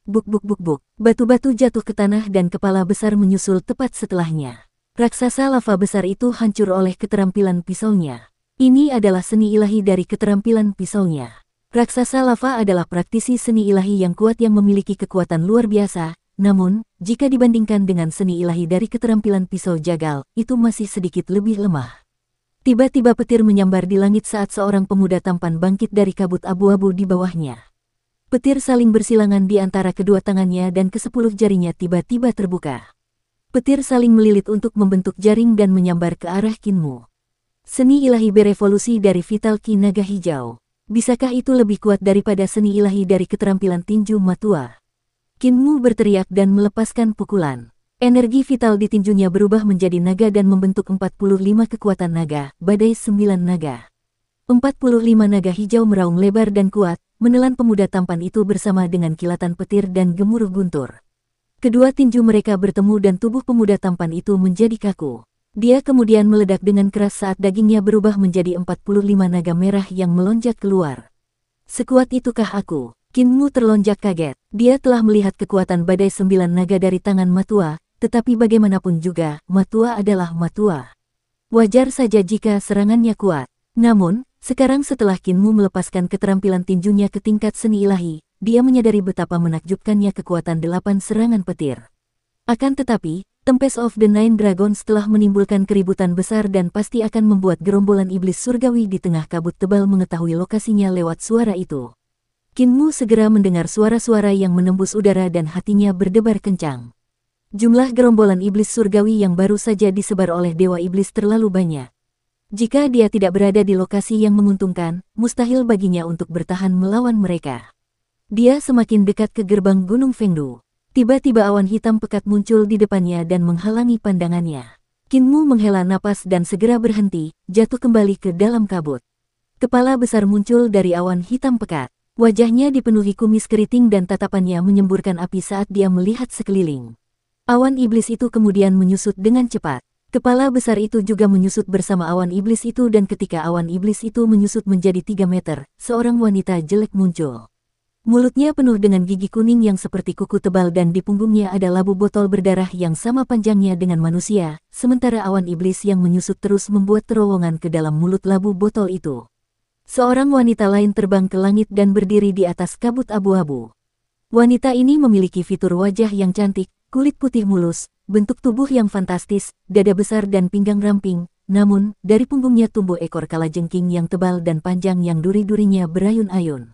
Buk buk buk buk. Batu-batu jatuh ke tanah dan kepala besar menyusul tepat setelahnya. Raksasa lava besar itu hancur oleh keterampilan pisaunya. Ini adalah seni ilahi dari keterampilan pisaunya. Raksasa lava adalah praktisi seni ilahi yang kuat yang memiliki kekuatan luar biasa, namun, jika dibandingkan dengan seni ilahi dari keterampilan pisau jagal, itu masih sedikit lebih lemah. Tiba-tiba petir menyambar di langit saat seorang pemuda tampan bangkit dari kabut abu-abu di bawahnya. Petir saling bersilangan di antara kedua tangannya dan ke-10 jarinya tiba-tiba terbuka. Petir saling melilit untuk membentuk jaring dan menyambar ke arah Qin Mu. Seni ilahi berevolusi dari Vital Ki Naga Hijau. Bisakah itu lebih kuat daripada seni ilahi dari keterampilan tinju Matua? Qin Mu berteriak dan melepaskan pukulan. Energi vital di tinjunya berubah menjadi naga dan membentuk 45 kekuatan naga, badai 9 naga. 45 naga hijau meraung lebar dan kuat, menelan pemuda tampan itu bersama dengan kilatan petir dan gemuruh guntur. Kedua tinju mereka bertemu dan tubuh pemuda tampan itu menjadi kaku. Dia kemudian meledak dengan keras saat dagingnya berubah menjadi 45 naga merah yang melonjak keluar. Sekuat itukah aku? Qin Mu terlonjak kaget. Dia telah melihat kekuatan badai 9 naga dari tangan Matua. Tetapi bagaimanapun juga, Matua adalah Matua. Wajar saja jika serangannya kuat. Namun, sekarang setelah Qin Mu melepaskan keterampilan tinjunya ke tingkat seni ilahi, dia menyadari betapa menakjubkannya kekuatan 8 serangan petir. Akan tetapi, Tempest of the Nine Dragons telah menimbulkan keributan besar dan pasti akan membuat gerombolan iblis surgawi di tengah kabut tebal mengetahui lokasinya lewat suara itu. Qin Mu segera mendengar suara-suara yang menembus udara dan hatinya berdebar kencang. Jumlah gerombolan iblis surgawi yang baru saja disebar oleh Dewa Iblis terlalu banyak. Jika dia tidak berada di lokasi yang menguntungkan, mustahil baginya untuk bertahan melawan mereka. Dia semakin dekat ke gerbang Gunung Fengdu. Tiba-tiba awan hitam pekat muncul di depannya dan menghalangi pandangannya. Qin Mu menghela napas dan segera berhenti, jatuh kembali ke dalam kabut. Kepala besar muncul dari awan hitam pekat. Wajahnya dipenuhi kumis keriting dan tatapannya menyemburkan api saat dia melihat sekeliling. Awan iblis itu kemudian menyusut dengan cepat. Kepala besar itu juga menyusut bersama awan iblis itu dan ketika awan iblis itu menyusut menjadi 3 meter, seorang wanita jelek muncul. Mulutnya penuh dengan gigi kuning yang seperti kuku tebal dan di punggungnya ada labu botol berdarah yang sama panjangnya dengan manusia, sementara awan iblis yang menyusut terus membuat terowongan ke dalam mulut labu botol itu. Seorang wanita lain terbang ke langit dan berdiri di atas kabut abu-abu. Wanita ini memiliki fitur wajah yang cantik, kulit putih mulus, bentuk tubuh yang fantastis, dada besar dan pinggang ramping, namun, dari punggungnya tumbuh ekor kalajengking yang tebal dan panjang yang duri-durinya berayun-ayun.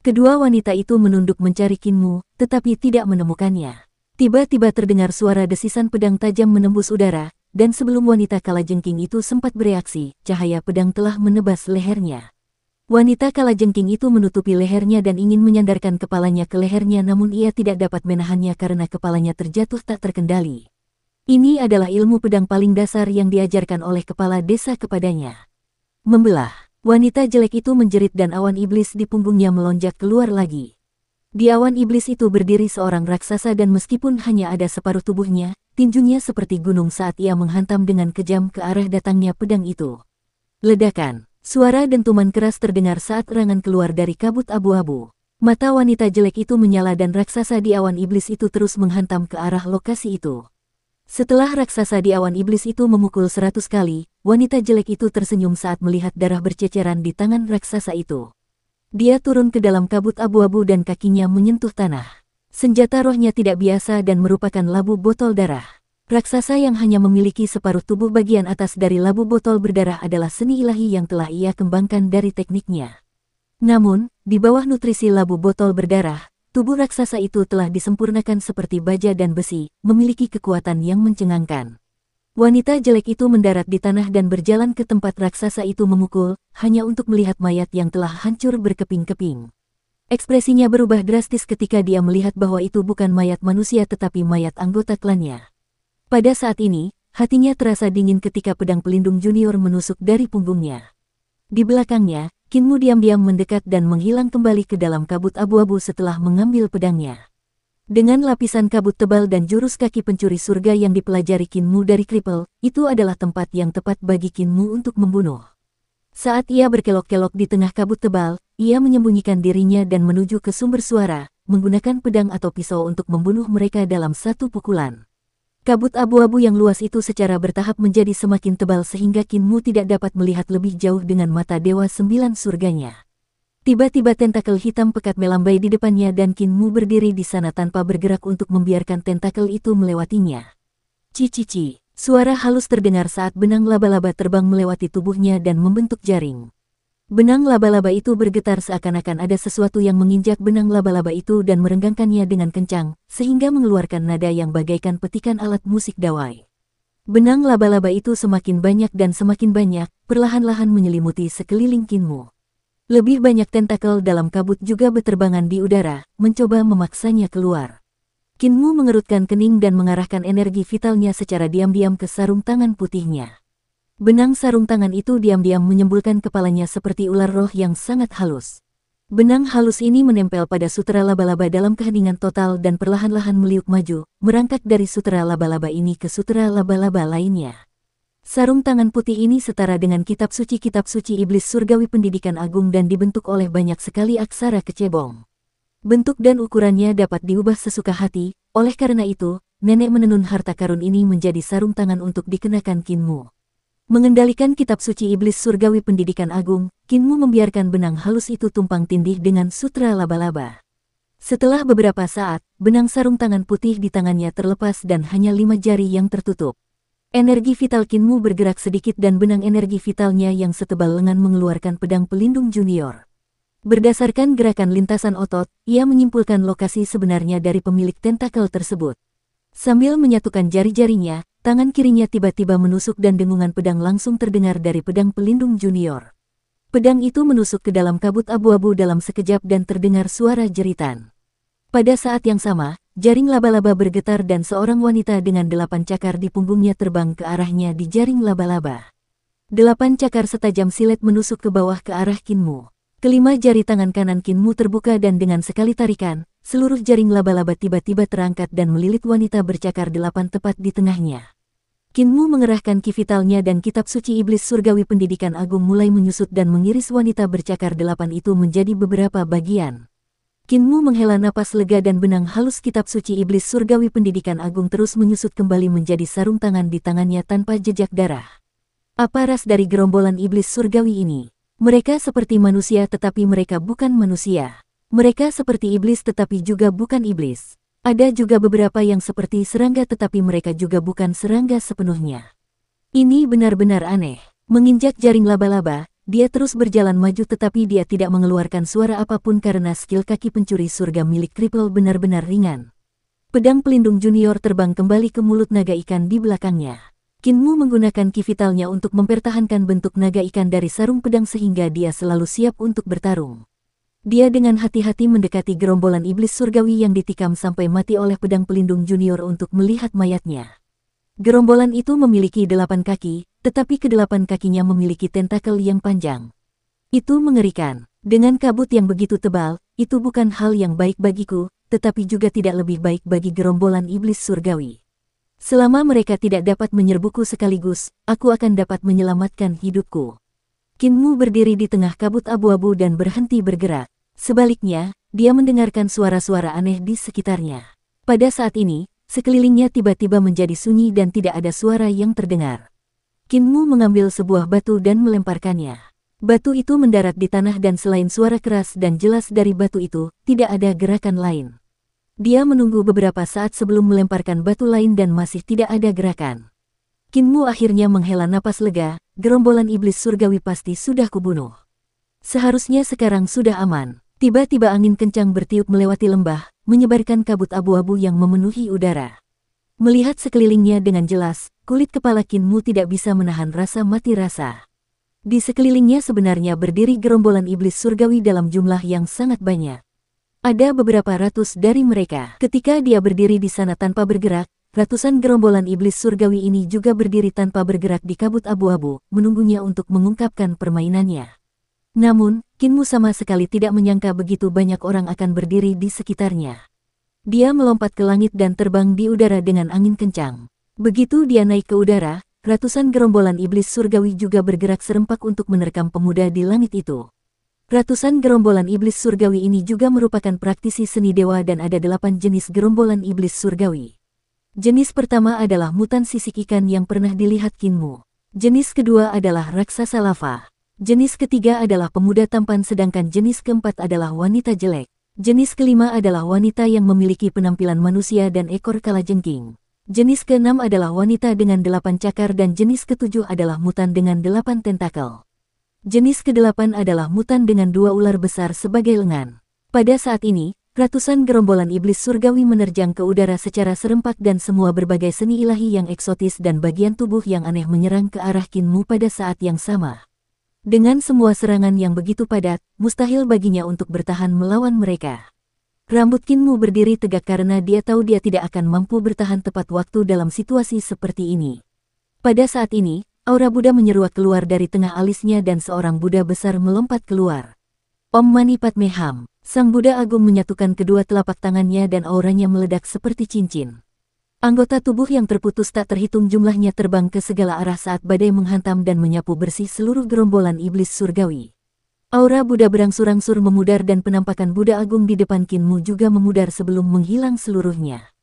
Kedua wanita itu menunduk mencari Qin Mu, tetapi tidak menemukannya. Tiba-tiba terdengar suara desisan pedang tajam menembus udara, dan sebelum wanita kalajengking itu sempat bereaksi, cahaya pedang telah menebas lehernya. Wanita kalajengking itu menutupi lehernya dan ingin menyandarkan kepalanya ke lehernya namun ia tidak dapat menahannya karena kepalanya terjatuh tak terkendali. Ini adalah ilmu pedang paling dasar yang diajarkan oleh kepala desa kepadanya. Membelah, wanita jelek itu menjerit dan awan iblis di punggungnya melonjak keluar lagi. Di awan iblis itu berdiri seorang raksasa dan meskipun hanya ada separuh tubuhnya, tinjunya seperti gunung saat ia menghantam dengan kejam ke arah datangnya pedang itu. Ledakan. Suara dentuman keras terdengar saat erangan keluar dari kabut abu-abu. Mata wanita jelek itu menyala dan raksasa di awan iblis itu terus menghantam ke arah lokasi itu. Setelah raksasa di awan iblis itu memukul 100 kali, wanita jelek itu tersenyum saat melihat darah berceceran di tangan raksasa itu. Dia turun ke dalam kabut abu-abu dan kakinya menyentuh tanah. Senjata rohnya tidak biasa dan merupakan labu botol darah. Raksasa yang hanya memiliki separuh tubuh bagian atas dari labu botol berdarah adalah seni ilahi yang telah ia kembangkan dari tekniknya. Namun, di bawah nutrisi labu botol berdarah, tubuh raksasa itu telah disempurnakan seperti baja dan besi, memiliki kekuatan yang mencengangkan. Wanita jelek itu mendarat di tanah dan berjalan ke tempat raksasa itu memukul, hanya untuk melihat mayat yang telah hancur berkeping-keping. Ekspresinya berubah drastis ketika dia melihat bahwa itu bukan mayat manusia tetapi mayat anggota klannya. Pada saat ini, hatinya terasa dingin ketika pedang pelindung junior menusuk dari punggungnya. Di belakangnya, Qin Mu diam-diam mendekat dan menghilang kembali ke dalam kabut abu-abu setelah mengambil pedangnya. Dengan lapisan kabut tebal dan jurus kaki pencuri surga yang dipelajari Qin Mu dari Kripel, itu adalah tempat yang tepat bagi Qin Mu untuk membunuh. Saat ia berkelok-kelok di tengah kabut tebal, ia menyembunyikan dirinya dan menuju ke sumber suara, menggunakan pedang atau pisau untuk membunuh mereka dalam satu pukulan. Kabut abu-abu yang luas itu secara bertahap menjadi semakin tebal sehingga Qin Mu tidak dapat melihat lebih jauh dengan mata Dewa 9 surganya. Tiba-tiba tentakel hitam pekat melambai di depannya dan Qin Mu berdiri di sana tanpa bergerak untuk membiarkan tentakel itu melewatinya. Cici, Suara halus terdengar saat benang laba-laba terbang melewati tubuhnya dan membentuk jaring. Benang laba-laba itu bergetar seakan-akan ada sesuatu yang menginjak benang laba-laba itu dan merenggangkannya dengan kencang, sehingga mengeluarkan nada yang bagaikan petikan alat musik dawai. Benang laba-laba itu semakin banyak dan semakin banyak, perlahan-lahan menyelimuti sekeliling Kinmu. Lebih banyak tentakel dalam kabut juga berterbangan di udara, mencoba memaksanya keluar. Kinmu mengerutkan kening dan mengarahkan energi vitalnya secara diam-diam ke sarung tangan putihnya. Benang sarung tangan itu diam-diam menyembulkan kepalanya seperti ular roh yang sangat halus. Benang halus ini menempel pada sutera laba-laba dalam keheningan total dan perlahan-lahan meliuk maju, merangkak dari sutera laba-laba ini ke sutera laba-laba lainnya. Sarung tangan putih ini setara dengan kitab suci iblis surgawi pendidikan agung dan dibentuk oleh banyak sekali aksara kecebong. Bentuk dan ukurannya dapat diubah sesuka hati, oleh karena itu, nenek menenun harta karun ini menjadi sarung tangan untuk dikenakan Kinmu. Mengendalikan kitab suci iblis surgawi pendidikan agung, Kinmu membiarkan benang halus itu tumpang tindih dengan sutra laba-laba. Setelah beberapa saat, benang sarung tangan putih di tangannya terlepas dan hanya 5 jari yang tertutup. Energi vital Kinmu bergerak sedikit dan benang energi vitalnya yang setebal lengan mengeluarkan pedang pelindung junior. Berdasarkan gerakan lintasan otot, ia menyimpulkan lokasi sebenarnya dari pemilik tentakel tersebut. Sambil menyatukan jari-jarinya, tangan kirinya tiba-tiba menusuk dan dengungan pedang langsung terdengar dari pedang pelindung junior. Pedang itu menusuk ke dalam kabut abu-abu dalam sekejap dan terdengar suara jeritan. Pada saat yang sama, jaring laba-laba bergetar dan seorang wanita dengan 8 cakar di punggungnya terbang ke arahnya di jaring laba-laba. 8 cakar setajam silet menusuk ke bawah ke arah Kinmu. Kelima jari tangan kanan Kinmu terbuka dan dengan sekali tarikan, seluruh jaring laba-laba tiba-tiba terangkat dan melilit wanita bercakar 8 tepat di tengahnya. Kinmu mengerahkan ki vitalnya dan kitab suci iblis surgawi pendidikan agung mulai menyusut dan mengiris wanita bercakar 8 itu menjadi beberapa bagian. Kinmu menghela napas lega dan benang halus kitab suci iblis surgawi pendidikan agung terus menyusut kembali menjadi sarung tangan di tangannya tanpa jejak darah. Apa ras dari gerombolan iblis surgawi ini? Mereka seperti manusia tetapi mereka bukan manusia. Mereka seperti iblis tetapi juga bukan iblis. Ada juga beberapa yang seperti serangga tetapi mereka juga bukan serangga sepenuhnya. Ini benar-benar aneh. Menginjak jaring laba-laba, dia terus berjalan maju tetapi dia tidak mengeluarkan suara apapun karena skill kaki pencuri surga milik Kripple benar-benar ringan. Pedang pelindung junior terbang kembali ke mulut naga ikan di belakangnya. Kinmu menggunakan ki vitalnya untuk mempertahankan bentuk naga ikan dari sarung pedang sehingga dia selalu siap untuk bertarung. Dia dengan hati-hati mendekati gerombolan iblis surgawi yang ditikam sampai mati oleh pedang pelindung junior untuk melihat mayatnya. Gerombolan itu memiliki 8 kaki, tetapi ke-8 kakinya memiliki tentakel yang panjang. Itu mengerikan. Dengan kabut yang begitu tebal, itu bukan hal yang baik bagiku, tetapi juga tidak lebih baik bagi gerombolan iblis surgawi. Selama mereka tidak dapat menyerbuku sekaligus, aku akan dapat menyelamatkan hidupku. Kinmu berdiri di tengah kabut abu-abu dan berhenti bergerak. Sebaliknya, dia mendengarkan suara-suara aneh di sekitarnya. Pada saat ini, sekelilingnya tiba-tiba menjadi sunyi dan tidak ada suara yang terdengar. Kinmu mengambil sebuah batu dan melemparkannya. Batu itu mendarat di tanah dan selain suara keras dan jelas dari batu itu, tidak ada gerakan lain. Dia menunggu beberapa saat sebelum melemparkan batu lain dan masih tidak ada gerakan. Kinmu akhirnya menghela napas lega, gerombolan iblis surgawi pasti sudah kubunuh. Seharusnya sekarang sudah aman. Tiba-tiba angin kencang bertiup melewati lembah, menyebarkan kabut abu-abu yang memenuhi udara. Melihat sekelilingnya dengan jelas, kulit kepala Kinmu tidak bisa menahan rasa mati rasa. Di sekelilingnya sebenarnya berdiri gerombolan iblis surgawi dalam jumlah yang sangat banyak. Ada beberapa ratus dari mereka. Ketika dia berdiri di sana tanpa bergerak, ratusan gerombolan iblis surgawi ini juga berdiri tanpa bergerak di kabut abu-abu, menunggunya untuk mengungkapkan permainannya. Namun, Kinmu sama sekali tidak menyangka begitu banyak orang akan berdiri di sekitarnya. Dia melompat ke langit dan terbang di udara dengan angin kencang. Begitu dia naik ke udara, ratusan gerombolan iblis surgawi juga bergerak serempak untuk menerkam pemuda di langit itu. Ratusan gerombolan iblis surgawi ini juga merupakan praktisi seni dewa dan ada 8 jenis gerombolan iblis surgawi. Jenis pertama adalah mutan sisik ikan yang pernah dilihat Kinmu. Jenis kedua adalah raksasa lava. Jenis ketiga adalah pemuda tampan sedangkan jenis keempat adalah wanita jelek. Jenis kelima adalah wanita yang memiliki penampilan manusia dan ekor kalajengking. Jenis ke-6 adalah wanita dengan 8 cakar dan jenis ke-7 adalah mutan dengan 8 tentakel. Jenis ke-8 adalah mutan dengan 2 ular besar sebagai lengan. Pada saat ini, ratusan gerombolan iblis surgawi menerjang ke udara secara serempak dan semua berbagai seni ilahi yang eksotis dan bagian tubuh yang aneh menyerang ke arah Kinmu pada saat yang sama. Dengan semua serangan yang begitu padat, mustahil baginya untuk bertahan melawan mereka. Rambut Kinmu berdiri tegak karena dia tahu dia tidak akan mampu bertahan tepat waktu dalam situasi seperti ini. Pada saat ini, aura Buddha menyeruak keluar dari tengah alisnya dan seorang Buddha besar melompat keluar. Om Mani Padme Hum. Sang Buddha Agung menyatukan kedua telapak tangannya dan auranya meledak seperti cincin. Anggota tubuh yang terputus tak terhitung jumlahnya terbang ke segala arah saat badai menghantam dan menyapu bersih seluruh gerombolan iblis surgawi. Aura Buddha berangsur-angsur memudar dan penampakan Buddha Agung di depan Kinmu juga memudar sebelum menghilang seluruhnya.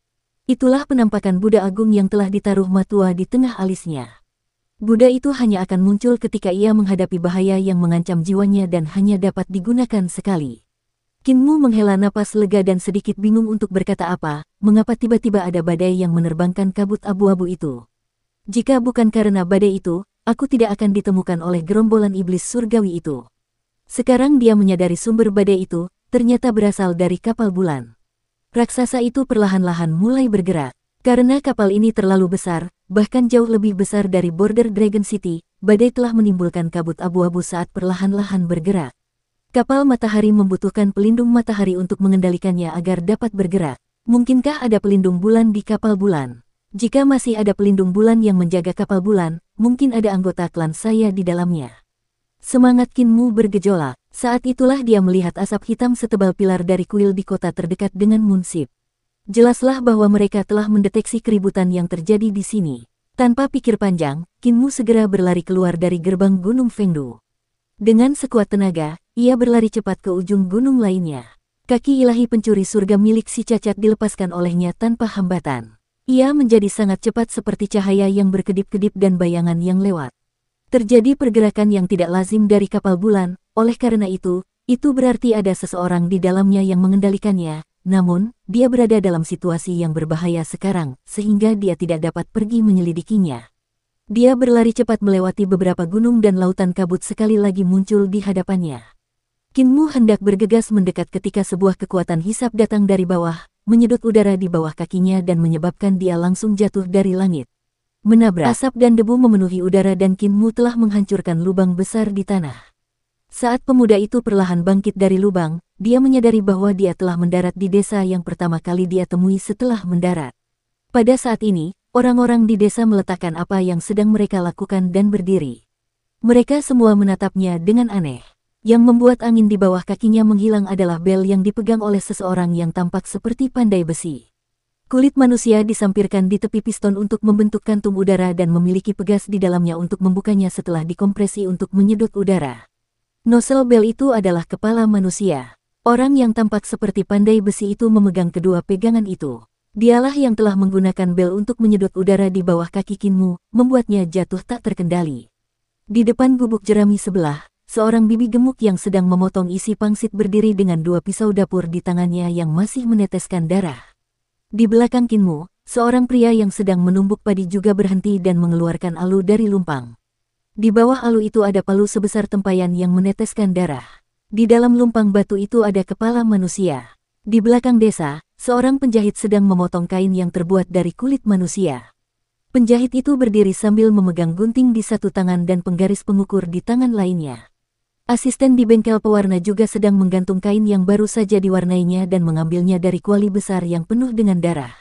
Itulah penampakan Buddha Agung yang telah ditaruh matua di tengah alisnya. Buddha itu hanya akan muncul ketika ia menghadapi bahaya yang mengancam jiwanya dan hanya dapat digunakan sekali. Kinmu menghela napas lega dan sedikit bingung untuk berkata apa, mengapa tiba-tiba ada badai yang menerbangkan kabut abu-abu itu. Jika bukan karena badai itu, aku tidak akan ditemukan oleh gerombolan iblis surgawi itu. Sekarang dia menyadari sumber badai itu, ternyata berasal dari kapal bulan. Raksasa itu perlahan-lahan mulai bergerak. Karena kapal ini terlalu besar, bahkan jauh lebih besar dari border Dragon City, badai telah menimbulkan kabut abu-abu saat perlahan-lahan bergerak. Kapal matahari membutuhkan pelindung matahari untuk mengendalikannya agar dapat bergerak. Mungkinkah ada pelindung bulan di kapal bulan? Jika masih ada pelindung bulan yang menjaga kapal bulan, mungkin ada anggota klan saya di dalamnya. Semangat Kinmu bergejolak. Saat itulah dia melihat asap hitam setebal pilar dari kuil di kota terdekat dengan Munsip. Jelaslah bahwa mereka telah mendeteksi keributan yang terjadi di sini. Tanpa pikir panjang, Kinmu segera berlari keluar dari gerbang Gunung Fengdu. Dengan sekuat tenaga, ia berlari cepat ke ujung gunung lainnya. Kaki ilahi pencuri surga milik si cacat dilepaskan olehnya tanpa hambatan. Ia menjadi sangat cepat seperti cahaya yang berkedip-kedip dan bayangan yang lewat. Terjadi pergerakan yang tidak lazim dari kapal bulan, oleh karena itu berarti ada seseorang di dalamnya yang mengendalikannya. Namun, dia berada dalam situasi yang berbahaya sekarang, sehingga dia tidak dapat pergi menyelidikinya. Dia berlari cepat melewati beberapa gunung dan lautan kabut sekali lagi muncul di hadapannya. Kinmu hendak bergegas mendekat ketika sebuah kekuatan hisap datang dari bawah, menyedot udara di bawah kakinya dan menyebabkan dia langsung jatuh dari langit. Menabrak. Asap dan debu memenuhi udara dan Kinmu telah menghancurkan lubang besar di tanah. Saat pemuda itu perlahan bangkit dari lubang, dia menyadari bahwa dia telah mendarat di desa yang pertama kali dia temui setelah mendarat. Pada saat ini, orang-orang di desa meletakkan apa yang sedang mereka lakukan dan berdiri. Mereka semua menatapnya dengan aneh. Yang membuat angin di bawah kakinya menghilang adalah bel yang dipegang oleh seseorang yang tampak seperti pandai besi. Kulit manusia disampirkan di tepi piston untuk membentuk kantung udara dan memiliki pegas di dalamnya untuk membukanya setelah dikompresi untuk menyedot udara. Nozzle bel itu adalah kepala manusia. Orang yang tampak seperti pandai besi itu memegang kedua pegangan itu. Dialah yang telah menggunakan bel untuk menyedot udara di bawah kaki Kinmu, membuatnya jatuh tak terkendali. Di depan gubuk jerami sebelah, seorang bibi gemuk yang sedang memotong isi pangsit berdiri dengan 2 pisau dapur di tangannya yang masih meneteskan darah. Di belakang Kinmu, seorang pria yang sedang menumbuk padi juga berhenti dan mengeluarkan alu dari lumpang. Di bawah alu itu ada palu sebesar tempayan yang meneteskan darah. Di dalam lumpang batu itu ada kepala manusia. Di belakang desa, seorang penjahit sedang memotong kain yang terbuat dari kulit manusia. Penjahit itu berdiri sambil memegang gunting di satu tangan dan penggaris pengukur di tangan lainnya. Asisten di bengkel pewarna juga sedang menggantung kain yang baru saja diwarnainya dan mengambilnya dari kuali besar yang penuh dengan darah.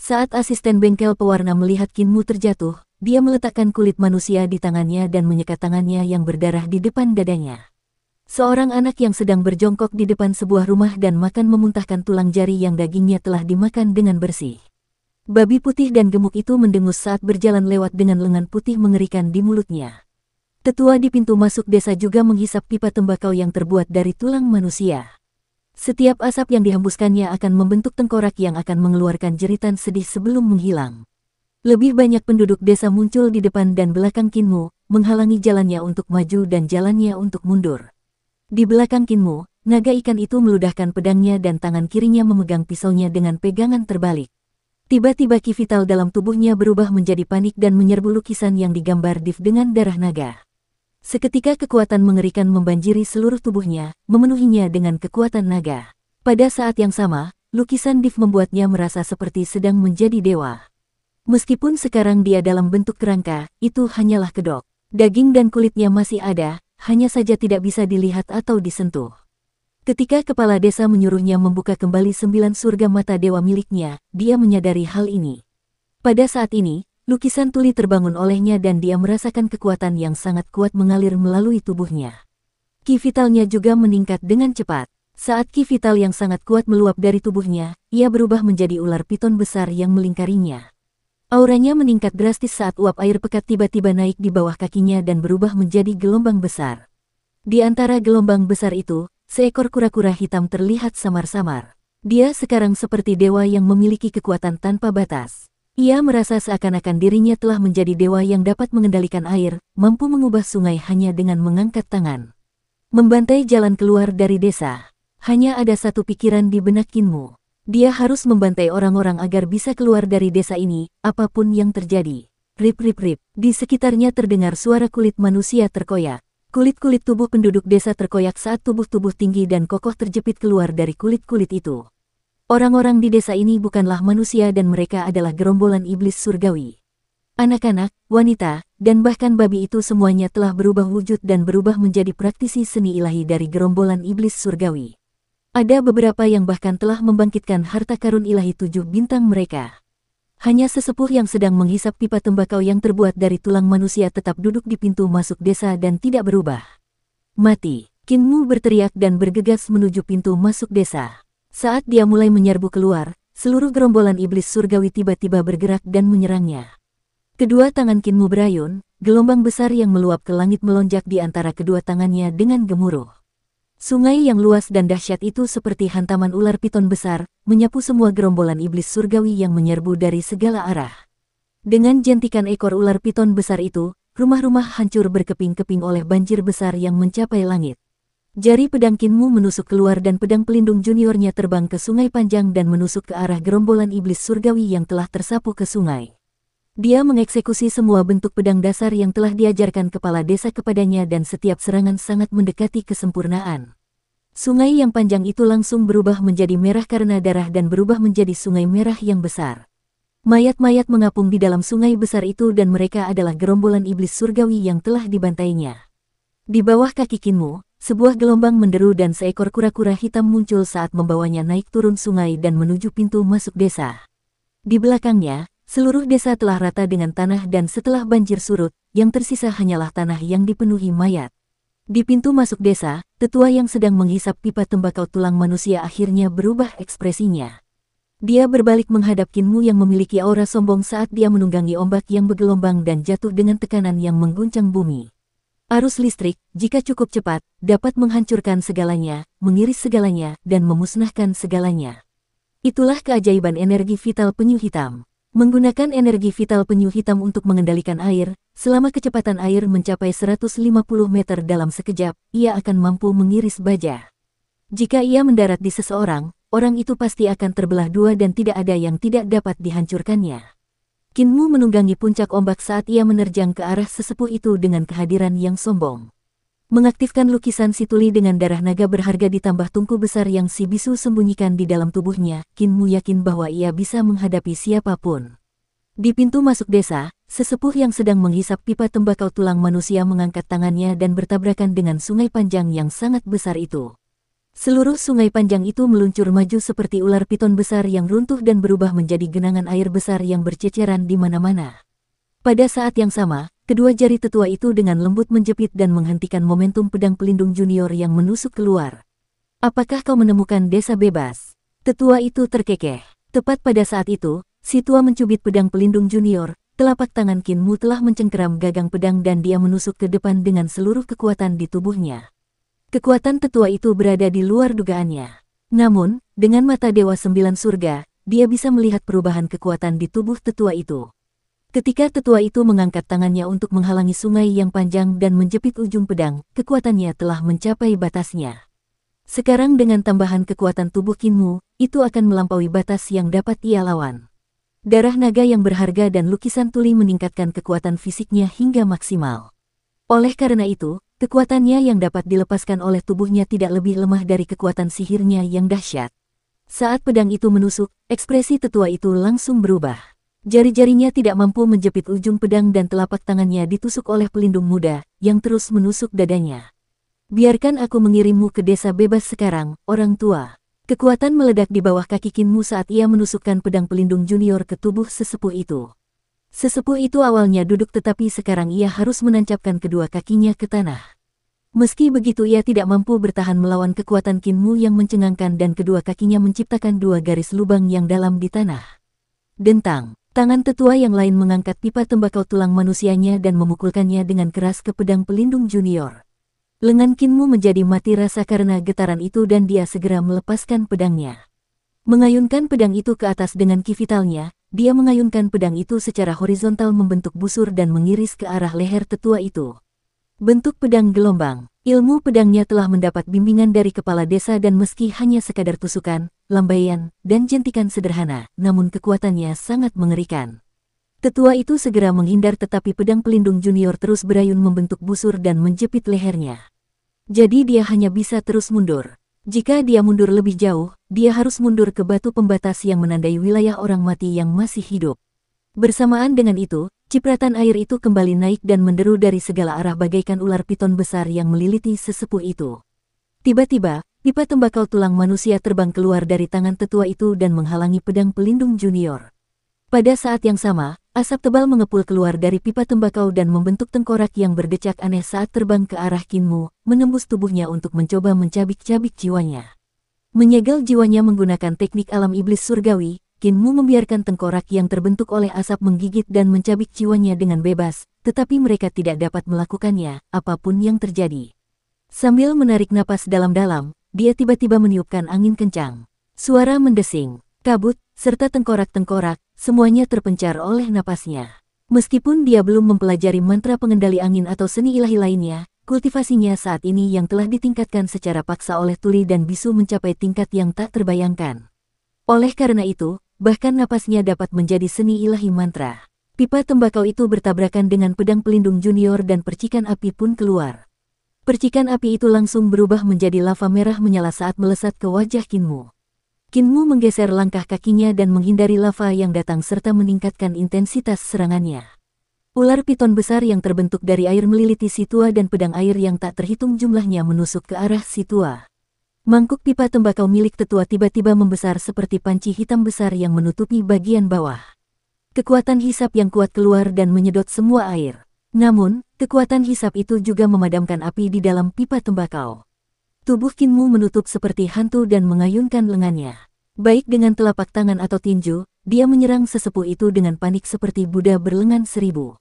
Saat asisten bengkel pewarna melihat Kinmu terjatuh, dia meletakkan kulit manusia di tangannya dan menyekat tangannya yang berdarah di depan dadanya. Seorang anak yang sedang berjongkok di depan sebuah rumah dan makan memuntahkan tulang jari yang dagingnya telah dimakan dengan bersih. Babi putih dan gemuk itu mendengus saat berjalan lewat dengan lengan putih mengerikan di mulutnya. Tetua di pintu masuk desa juga menghisap pipa tembakau yang terbuat dari tulang manusia. Setiap asap yang dihembuskannya akan membentuk tengkorak yang akan mengeluarkan jeritan sedih sebelum menghilang. Lebih banyak penduduk desa muncul di depan dan belakang Kinmu, menghalangi jalannya untuk maju dan jalannya untuk mundur. Di belakang Kinmu, naga ikan itu meludahkan pedangnya dan tangan kirinya memegang pisaunya dengan pegangan terbalik. Tiba-tiba ki vital dalam tubuhnya berubah menjadi panik dan menyerbu lukisan yang digambar Div dengan darah naga. Seketika kekuatan mengerikan membanjiri seluruh tubuhnya, memenuhinya dengan kekuatan naga. Pada saat yang sama, lukisan Div membuatnya merasa seperti sedang menjadi dewa. Meskipun sekarang dia dalam bentuk kerangka, itu hanyalah kedok. Daging dan kulitnya masih ada, hanya saja tidak bisa dilihat atau disentuh. Ketika kepala desa menyuruhnya membuka kembali 9 surga mata dewa miliknya, dia menyadari hal ini. Pada saat ini, lukisan tuli terbangun olehnya dan dia merasakan kekuatan yang sangat kuat mengalir melalui tubuhnya. Ki vitalnya juga meningkat dengan cepat. Saat ki vital yang sangat kuat meluap dari tubuhnya, ia berubah menjadi ular piton besar yang melingkarinya. Auranya meningkat drastis saat uap air pekat tiba-tiba naik di bawah kakinya dan berubah menjadi gelombang besar. Di antara gelombang besar itu, seekor kura-kura hitam terlihat samar-samar. Dia sekarang seperti dewa yang memiliki kekuatan tanpa batas. Ia merasa seakan-akan dirinya telah menjadi dewa yang dapat mengendalikan air, mampu mengubah sungai hanya dengan mengangkat tangan. Membantai jalan keluar dari desa. Hanya ada satu pikiran di benak Kinmu. Dia harus membantai orang-orang agar bisa keluar dari desa ini, apapun yang terjadi. Rip rip rip, di sekitarnya terdengar suara kulit manusia terkoyak. Kulit-kulit tubuh penduduk desa terkoyak saat tubuh-tubuh tinggi dan kokoh terjepit keluar dari kulit-kulit itu. Orang-orang di desa ini bukanlah manusia dan mereka adalah gerombolan iblis surgawi. Anak-anak, wanita, dan bahkan babi itu semuanya telah berubah wujud dan berubah menjadi praktisi seni ilahi dari gerombolan iblis surgawi. Ada beberapa yang bahkan telah membangkitkan harta karun ilahi 7 bintang mereka. Hanya sesepuh yang sedang menghisap pipa tembakau yang terbuat dari tulang manusia tetap duduk di pintu masuk desa dan tidak berubah. Mati! Kinmu berteriak dan bergegas menuju pintu masuk desa. Saat dia mulai menyerbu keluar, seluruh gerombolan iblis surgawi tiba-tiba bergerak dan menyerangnya. Kedua tangan Kinmu berayun, gelombang besar yang meluap ke langit melonjak di antara kedua tangannya dengan gemuruh. Sungai yang luas dan dahsyat itu seperti hantaman ular piton besar, menyapu semua gerombolan iblis surgawi yang menyerbu dari segala arah. Dengan jentikan ekor ular piton besar itu, rumah-rumah hancur berkeping-keping oleh banjir besar yang mencapai langit. Jari pedang Kinmu menusuk keluar dan pedang pelindung juniornya terbang ke sungai panjang dan menusuk ke arah gerombolan iblis surgawi yang telah tersapu ke sungai. Dia mengeksekusi semua bentuk pedang dasar yang telah diajarkan kepala desa kepadanya dan setiap serangan sangat mendekati kesempurnaan. Sungai yang panjang itu langsung berubah menjadi merah karena darah dan berubah menjadi sungai merah yang besar. Mayat-mayat mengapung di dalam sungai besar itu dan mereka adalah gerombolan iblis surgawi yang telah dibantainya. Di bawah kaki Kinmu, sebuah gelombang menderu dan seekor kura-kura hitam muncul saat membawanya naik turun sungai dan menuju pintu masuk desa. Di belakangnya, seluruh desa telah rata dengan tanah dan setelah banjir surut, yang tersisa hanyalah tanah yang dipenuhi mayat. Di pintu masuk desa, tetua yang sedang menghisap pipa tembakau tulang manusia akhirnya berubah ekspresinya. Dia berbalik menghadap Kinmu yang memiliki aura sombong saat dia menunggangi ombak yang bergelombang dan jatuh dengan tekanan yang mengguncang bumi. Arus listrik, jika cukup cepat, dapat menghancurkan segalanya, mengiris segalanya, dan memusnahkan segalanya. Itulah keajaiban energi vital penyu hitam. Menggunakan energi vital penyu hitam untuk mengendalikan air, selama kecepatan air mencapai 150 meter dalam sekejap, ia akan mampu mengiris baja. Jika ia mendarat di seseorang, orang itu pasti akan terbelah dua dan tidak ada yang tidak dapat dihancurkannya. Kinmu menunggangi puncak ombak saat ia menerjang ke arah sesepuh itu dengan kehadiran yang sombong. Mengaktifkan lukisan si tuli dengan darah naga berharga ditambah tungku besar yang si bisu sembunyikan di dalam tubuhnya, Kinmu yakin bahwa ia bisa menghadapi siapapun. Di pintu masuk desa, sesepuh yang sedang menghisap pipa tembakau tulang manusia mengangkat tangannya dan bertabrakan dengan sungai panjang yang sangat besar itu. Seluruh sungai panjang itu meluncur maju seperti ular piton besar yang runtuh dan berubah menjadi genangan air besar yang berceceran di mana-mana. Pada saat yang sama, kedua jari tetua itu dengan lembut menjepit dan menghentikan momentum pedang pelindung junior yang menusuk keluar. Apakah kau menemukan desa bebas? Tetua itu terkekeh. Tepat pada saat itu, si tua mencubit pedang pelindung junior, telapak tangan Kinmu telah mencengkeram gagang pedang dan dia menusuk ke depan dengan seluruh kekuatan di tubuhnya. Kekuatan tetua itu berada di luar dugaannya. Namun, dengan mata Dewa 9 Surga, dia bisa melihat perubahan kekuatan di tubuh tetua itu. Ketika tetua itu mengangkat tangannya untuk menghalangi sungai yang panjang dan menjepit ujung pedang, kekuatannya telah mencapai batasnya. Sekarang dengan tambahan kekuatan tubuh Kinmu, itu akan melampaui batas yang dapat ia lawan. Darah naga yang berharga dan lukisan tuli meningkatkan kekuatan fisiknya hingga maksimal. Oleh karena itu, kekuatannya yang dapat dilepaskan oleh tubuhnya tidak lebih lemah dari kekuatan sihirnya yang dahsyat. Saat pedang itu menusuk, ekspresi tetua itu langsung berubah. Jari-jarinya tidak mampu menjepit ujung pedang dan telapak tangannya ditusuk oleh pelindung muda, yang terus menusuk dadanya. Biarkan aku mengirimmu ke desa bebas sekarang, orang tua. Kekuatan meledak di bawah kaki Kinmu saat ia menusukkan pedang pelindung junior ke tubuh sesepuh itu. Sesepuh itu awalnya duduk tetapi sekarang ia harus menancapkan kedua kakinya ke tanah. Meski begitu ia tidak mampu bertahan melawan kekuatan Kinmu yang mencengangkan dan kedua kakinya menciptakan dua garis lubang yang dalam di tanah. Dentang, tangan tetua yang lain mengangkat pipa tembakau tulang manusianya dan memukulkannya dengan keras ke pedang pelindung junior. Lengan Kinmu menjadi mati rasa karena getaran itu dan dia segera melepaskan pedangnya. Mengayunkan pedang itu ke atas dengan ki vitalnya, dia mengayunkan pedang itu secara horizontal membentuk busur dan mengiris ke arah leher tetua itu. Bentuk pedang gelombang, ilmu pedangnya telah mendapat bimbingan dari kepala desa dan meski hanya sekadar tusukan, lambaian, dan jentikan sederhana, namun kekuatannya sangat mengerikan. Tetua itu segera menghindar tetapi pedang pelindung junior terus berayun membentuk busur dan menjepit lehernya. Jadi dia hanya bisa terus mundur. Jika dia mundur lebih jauh, dia harus mundur ke batu pembatas yang menandai wilayah orang mati yang masih hidup. Bersamaan dengan itu, cipratan air itu kembali naik dan menderu dari segala arah bagaikan ular piton besar yang meliliti sesepuh itu. Tiba-tiba, pipa tembakau tulang manusia terbang keluar dari tangan tetua itu dan menghalangi pedang pelindung junior. Pada saat yang sama, asap tebal mengepul keluar dari pipa tembakau dan membentuk tengkorak yang berdecak aneh saat terbang ke arah Kinmu, menembus tubuhnya untuk mencoba mencabik-cabik jiwanya. Menyegel jiwanya menggunakan teknik alam iblis surgawi, Kinmu membiarkan tengkorak yang terbentuk oleh asap menggigit dan mencabik jiwanya dengan bebas, tetapi mereka tidak dapat melakukannya, apapun yang terjadi. Sambil menarik napas dalam-dalam, dia tiba-tiba meniupkan angin kencang. Suara mendesing, kabut, serta tengkorak-tengkorak, semuanya terpencar oleh napasnya. Meskipun dia belum mempelajari mantra pengendali angin atau seni ilahi lainnya, kultivasinya saat ini yang telah ditingkatkan secara paksa oleh tuli dan bisu mencapai tingkat yang tak terbayangkan. Oleh karena itu, bahkan napasnya dapat menjadi seni ilahi mantra. Pipa tembakau itu bertabrakan dengan pedang pelindung junior dan percikan api pun keluar. Percikan api itu langsung berubah menjadi lava merah menyala saat melesat ke wajah Kinmu. Kinmu menggeser langkah kakinya dan menghindari lava yang datang serta meningkatkan intensitas serangannya. Ular piton besar yang terbentuk dari air meliliti si tua dan pedang air yang tak terhitung jumlahnya menusuk ke arah si tua. Mangkuk pipa tembakau milik tetua tiba-tiba membesar seperti panci hitam besar yang menutupi bagian bawah. Kekuatan hisap yang kuat keluar dan menyedot semua air. Namun, kekuatan hisap itu juga memadamkan api di dalam pipa tembakau. Tubuh Kinmu menutup seperti hantu dan mengayunkan lengannya. Baik dengan telapak tangan atau tinju, dia menyerang sesepuh itu dengan panik seperti Buddha berlengan seribu.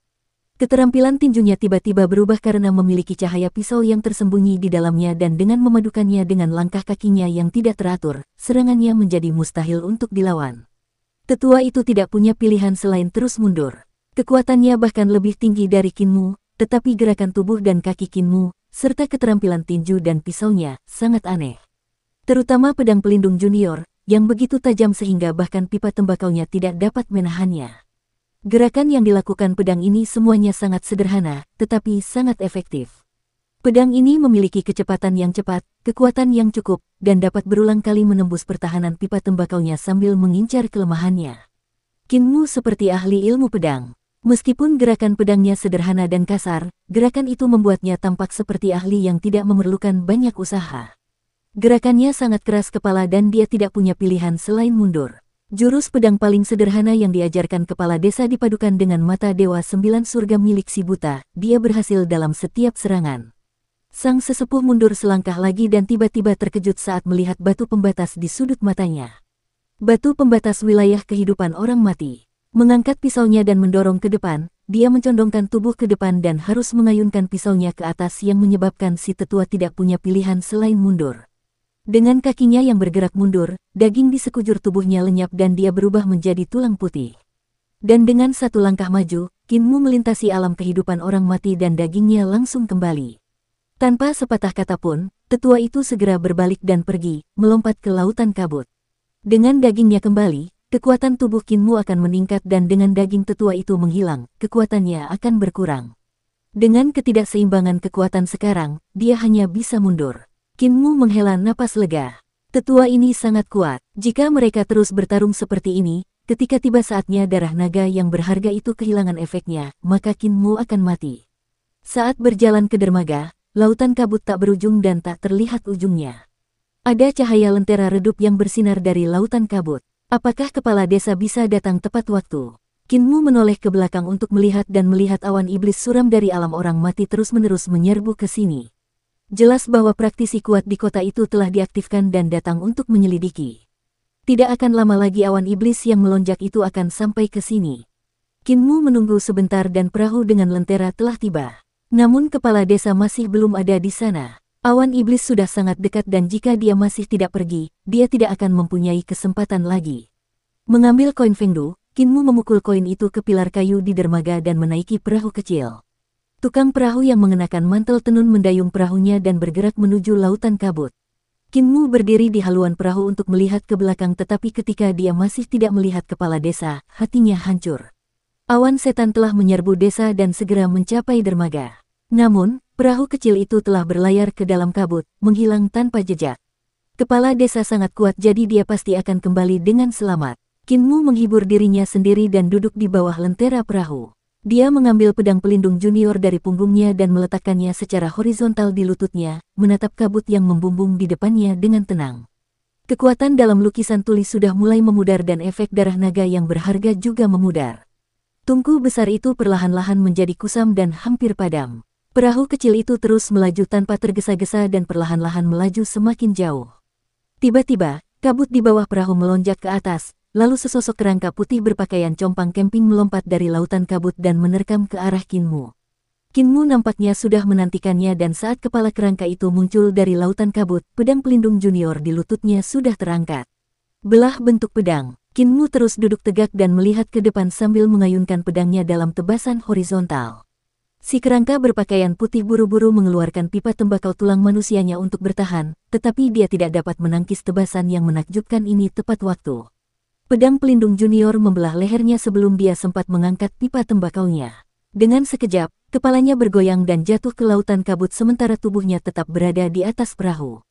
Keterampilan tinjunya tiba-tiba berubah karena memiliki cahaya pisau yang tersembunyi di dalamnya dan dengan memadukannya dengan langkah kakinya yang tidak teratur, serangannya menjadi mustahil untuk dilawan. Tetua itu tidak punya pilihan selain terus mundur. Kekuatannya bahkan lebih tinggi dari Kinmu, tetapi gerakan tubuh dan kaki Kinmu, serta keterampilan tinju dan pisaunya, sangat aneh. Terutama pedang pelindung junior, yang begitu tajam sehingga bahkan pipa tembakaunya tidak dapat menahannya. Gerakan yang dilakukan pedang ini semuanya sangat sederhana, tetapi sangat efektif. Pedang ini memiliki kecepatan yang cepat, kekuatan yang cukup, dan dapat berulang kali menembus pertahanan pipa tembakaunya sambil mengincar kelemahannya. Kinmu seperti ahli ilmu pedang. Meskipun gerakan pedangnya sederhana dan kasar, gerakan itu membuatnya tampak seperti ahli yang tidak memerlukan banyak usaha. Gerakannya sangat keras kepala dan dia tidak punya pilihan selain mundur. Jurus pedang paling sederhana yang diajarkan kepala desa dipadukan dengan mata dewa 9 surga milik si buta, dia berhasil dalam setiap serangan. Sang sesepuh mundur selangkah lagi dan tiba-tiba terkejut saat melihat batu pembatas di sudut matanya. Batu pembatas wilayah kehidupan orang mati. Mengangkat pisaunya dan mendorong ke depan, dia mencondongkan tubuh ke depan dan harus mengayunkan pisaunya ke atas yang menyebabkan si tetua tidak punya pilihan selain mundur. Dengan kakinya yang bergerak mundur, daging di sekujur tubuhnya lenyap dan dia berubah menjadi tulang putih. Dan dengan satu langkah maju, Kinmu melintasi alam kehidupan orang mati dan dagingnya langsung kembali. Tanpa sepatah kata pun, tetua itu segera berbalik dan pergi, melompat ke lautan kabut. Dengan dagingnya kembali, kekuatan tubuh Kinmu akan meningkat dan dengan daging tetua itu menghilang, kekuatannya akan berkurang. Dengan ketidakseimbangan kekuatan sekarang, dia hanya bisa mundur. Kinmu menghela napas lega. Tetua ini sangat kuat. Jika mereka terus bertarung seperti ini, ketika tiba saatnya darah naga yang berharga itu kehilangan efeknya, maka Kinmu akan mati. Saat berjalan ke dermaga, lautan kabut tak berujung dan tak terlihat ujungnya. Ada cahaya lentera redup yang bersinar dari lautan kabut. Apakah kepala desa bisa datang tepat waktu? Kinmu menoleh ke belakang untuk melihat dan melihat awan iblis suram dari alam orang mati terus-menerus menyerbu ke sini. Jelas bahwa praktisi kuat di kota itu telah diaktifkan dan datang untuk menyelidiki. Tidak akan lama lagi awan iblis yang melonjak itu akan sampai ke sini. Kinmu menunggu sebentar dan perahu dengan lentera telah tiba. Namun kepala desa masih belum ada di sana. Awan iblis sudah sangat dekat dan jika dia masih tidak pergi, dia tidak akan mempunyai kesempatan lagi. Mengambil koin Fengdu, Kinmu memukul koin itu ke pilar kayu di dermaga dan menaiki perahu kecil. Tukang perahu yang mengenakan mantel tenun mendayung perahunya dan bergerak menuju lautan kabut. Kinmu berdiri di haluan perahu untuk melihat ke belakang tetapi ketika dia masih tidak melihat kepala desa, hatinya hancur. Awan setan telah menyerbu desa dan segera mencapai dermaga. Namun, perahu kecil itu telah berlayar ke dalam kabut, menghilang tanpa jejak. Kepala desa sangat kuat jadi dia pasti akan kembali dengan selamat. Kinmu menghibur dirinya sendiri dan duduk di bawah lentera perahu. Dia mengambil pedang pelindung junior dari punggungnya dan meletakkannya secara horizontal di lututnya, menatap kabut yang membumbung di depannya dengan tenang. Kekuatan dalam lukisan tulis sudah mulai memudar dan efek darah naga yang berharga juga memudar. Tungku besar itu perlahan-lahan menjadi kusam dan hampir padam. Perahu kecil itu terus melaju tanpa tergesa-gesa dan perlahan-lahan melaju semakin jauh. Tiba-tiba, kabut di bawah perahu melonjak ke atas, lalu sesosok kerangka putih berpakaian compang camping melompat dari lautan kabut dan menerkam ke arah Kinmu. Kinmu nampaknya sudah menantikannya dan saat kepala kerangka itu muncul dari lautan kabut, pedang pelindung junior di lututnya sudah terangkat. Belah bentuk pedang, Kinmu terus duduk tegak dan melihat ke depan sambil mengayunkan pedangnya dalam tebasan horizontal. Si kerangka berpakaian putih buru-buru mengeluarkan pipa tembakau tulang manusianya untuk bertahan, tetapi dia tidak dapat menangkis tebasan yang menakjubkan ini tepat waktu. Pedang pelindung junior membelah lehernya sebelum dia sempat mengangkat pipa tembakaunya. Dengan sekejap, kepalanya bergoyang dan jatuh ke lautan kabut sementara tubuhnya tetap berada di atas perahu.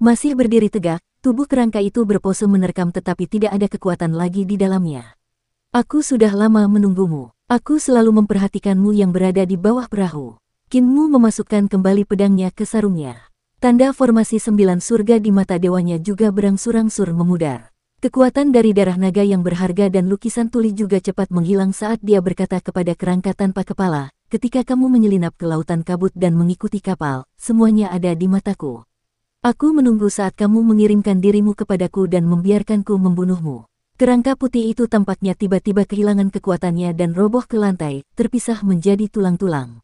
Masih berdiri tegak, tubuh kerangka itu berpose menerkam tetapi tidak ada kekuatan lagi di dalamnya. Aku sudah lama menunggumu. Aku selalu memperhatikanmu yang berada di bawah perahu. Kinmu memasukkan kembali pedangnya ke sarungnya. Tanda formasi 9 surga di mata dewanya juga berangsur-angsur memudar. Kekuatan dari darah naga yang berharga dan lukisan tuli juga cepat menghilang saat dia berkata kepada kerangka tanpa kepala, ketika kamu menyelinap ke lautan kabut dan mengikuti kapal, semuanya ada di mataku. Aku menunggu saat kamu mengirimkan dirimu kepadaku dan membiarkanku membunuhmu. Kerangka putih itu tampaknya tiba-tiba kehilangan kekuatannya dan roboh ke lantai, terpisah menjadi tulang-tulang.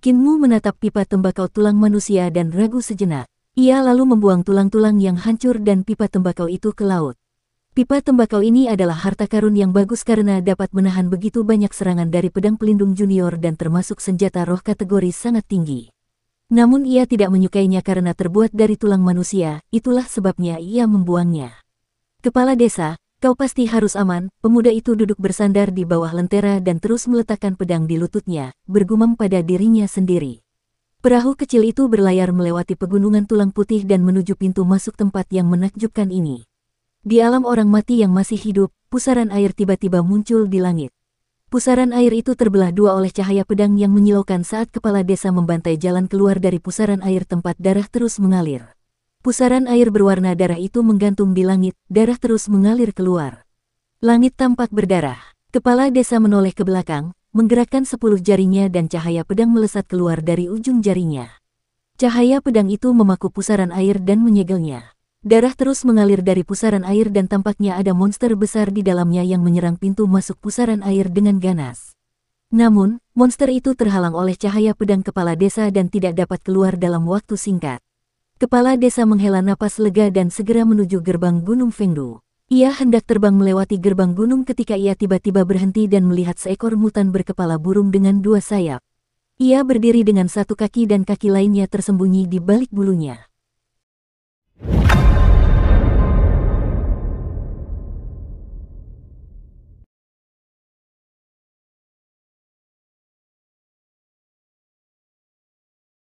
Kinmu menatap pipa tembakau tulang manusia dan ragu sejenak. Ia lalu membuang tulang-tulang yang hancur dan pipa tembakau itu ke laut. Pipa tembakau ini adalah harta karun yang bagus karena dapat menahan begitu banyak serangan dari pedang pelindung junior dan termasuk senjata roh kategori sangat tinggi. Namun ia tidak menyukainya karena terbuat dari tulang manusia, itulah sebabnya ia membuangnya. Kepala desa, kau pasti harus aman. Pemuda itu duduk bersandar di bawah lentera dan terus meletakkan pedang di lututnya, bergumam pada dirinya sendiri. Perahu kecil itu berlayar melewati pegunungan tulang putih dan menuju pintu masuk tempat yang menakjubkan ini. Di alam orang mati yang masih hidup, pusaran air tiba-tiba muncul di langit. Pusaran air itu terbelah dua oleh cahaya pedang yang menyilaukan saat kepala desa membantai jalan keluar dari pusaran air tempat darah terus mengalir. Pusaran air berwarna darah itu menggantung di langit, darah terus mengalir keluar. Langit tampak berdarah. Kepala desa menoleh ke belakang, menggerakkan 10 jarinya dan cahaya pedang melesat keluar dari ujung jarinya. Cahaya pedang itu memaku pusaran air dan menyegelnya. Darah terus mengalir dari pusaran air dan tampaknya ada monster besar di dalamnya yang menyerang pintu masuk pusaran air dengan ganas. Namun, monster itu terhalang oleh cahaya pedang kepala desa dan tidak dapat keluar dalam waktu singkat. Kepala desa menghela napas lega dan segera menuju gerbang Gunung Fengdu. Ia hendak terbang melewati gerbang gunung ketika ia tiba-tiba berhenti dan melihat seekor mutan berkepala burung dengan 2 sayap. Ia berdiri dengan 1 kaki dan kaki lainnya tersembunyi di balik bulunya.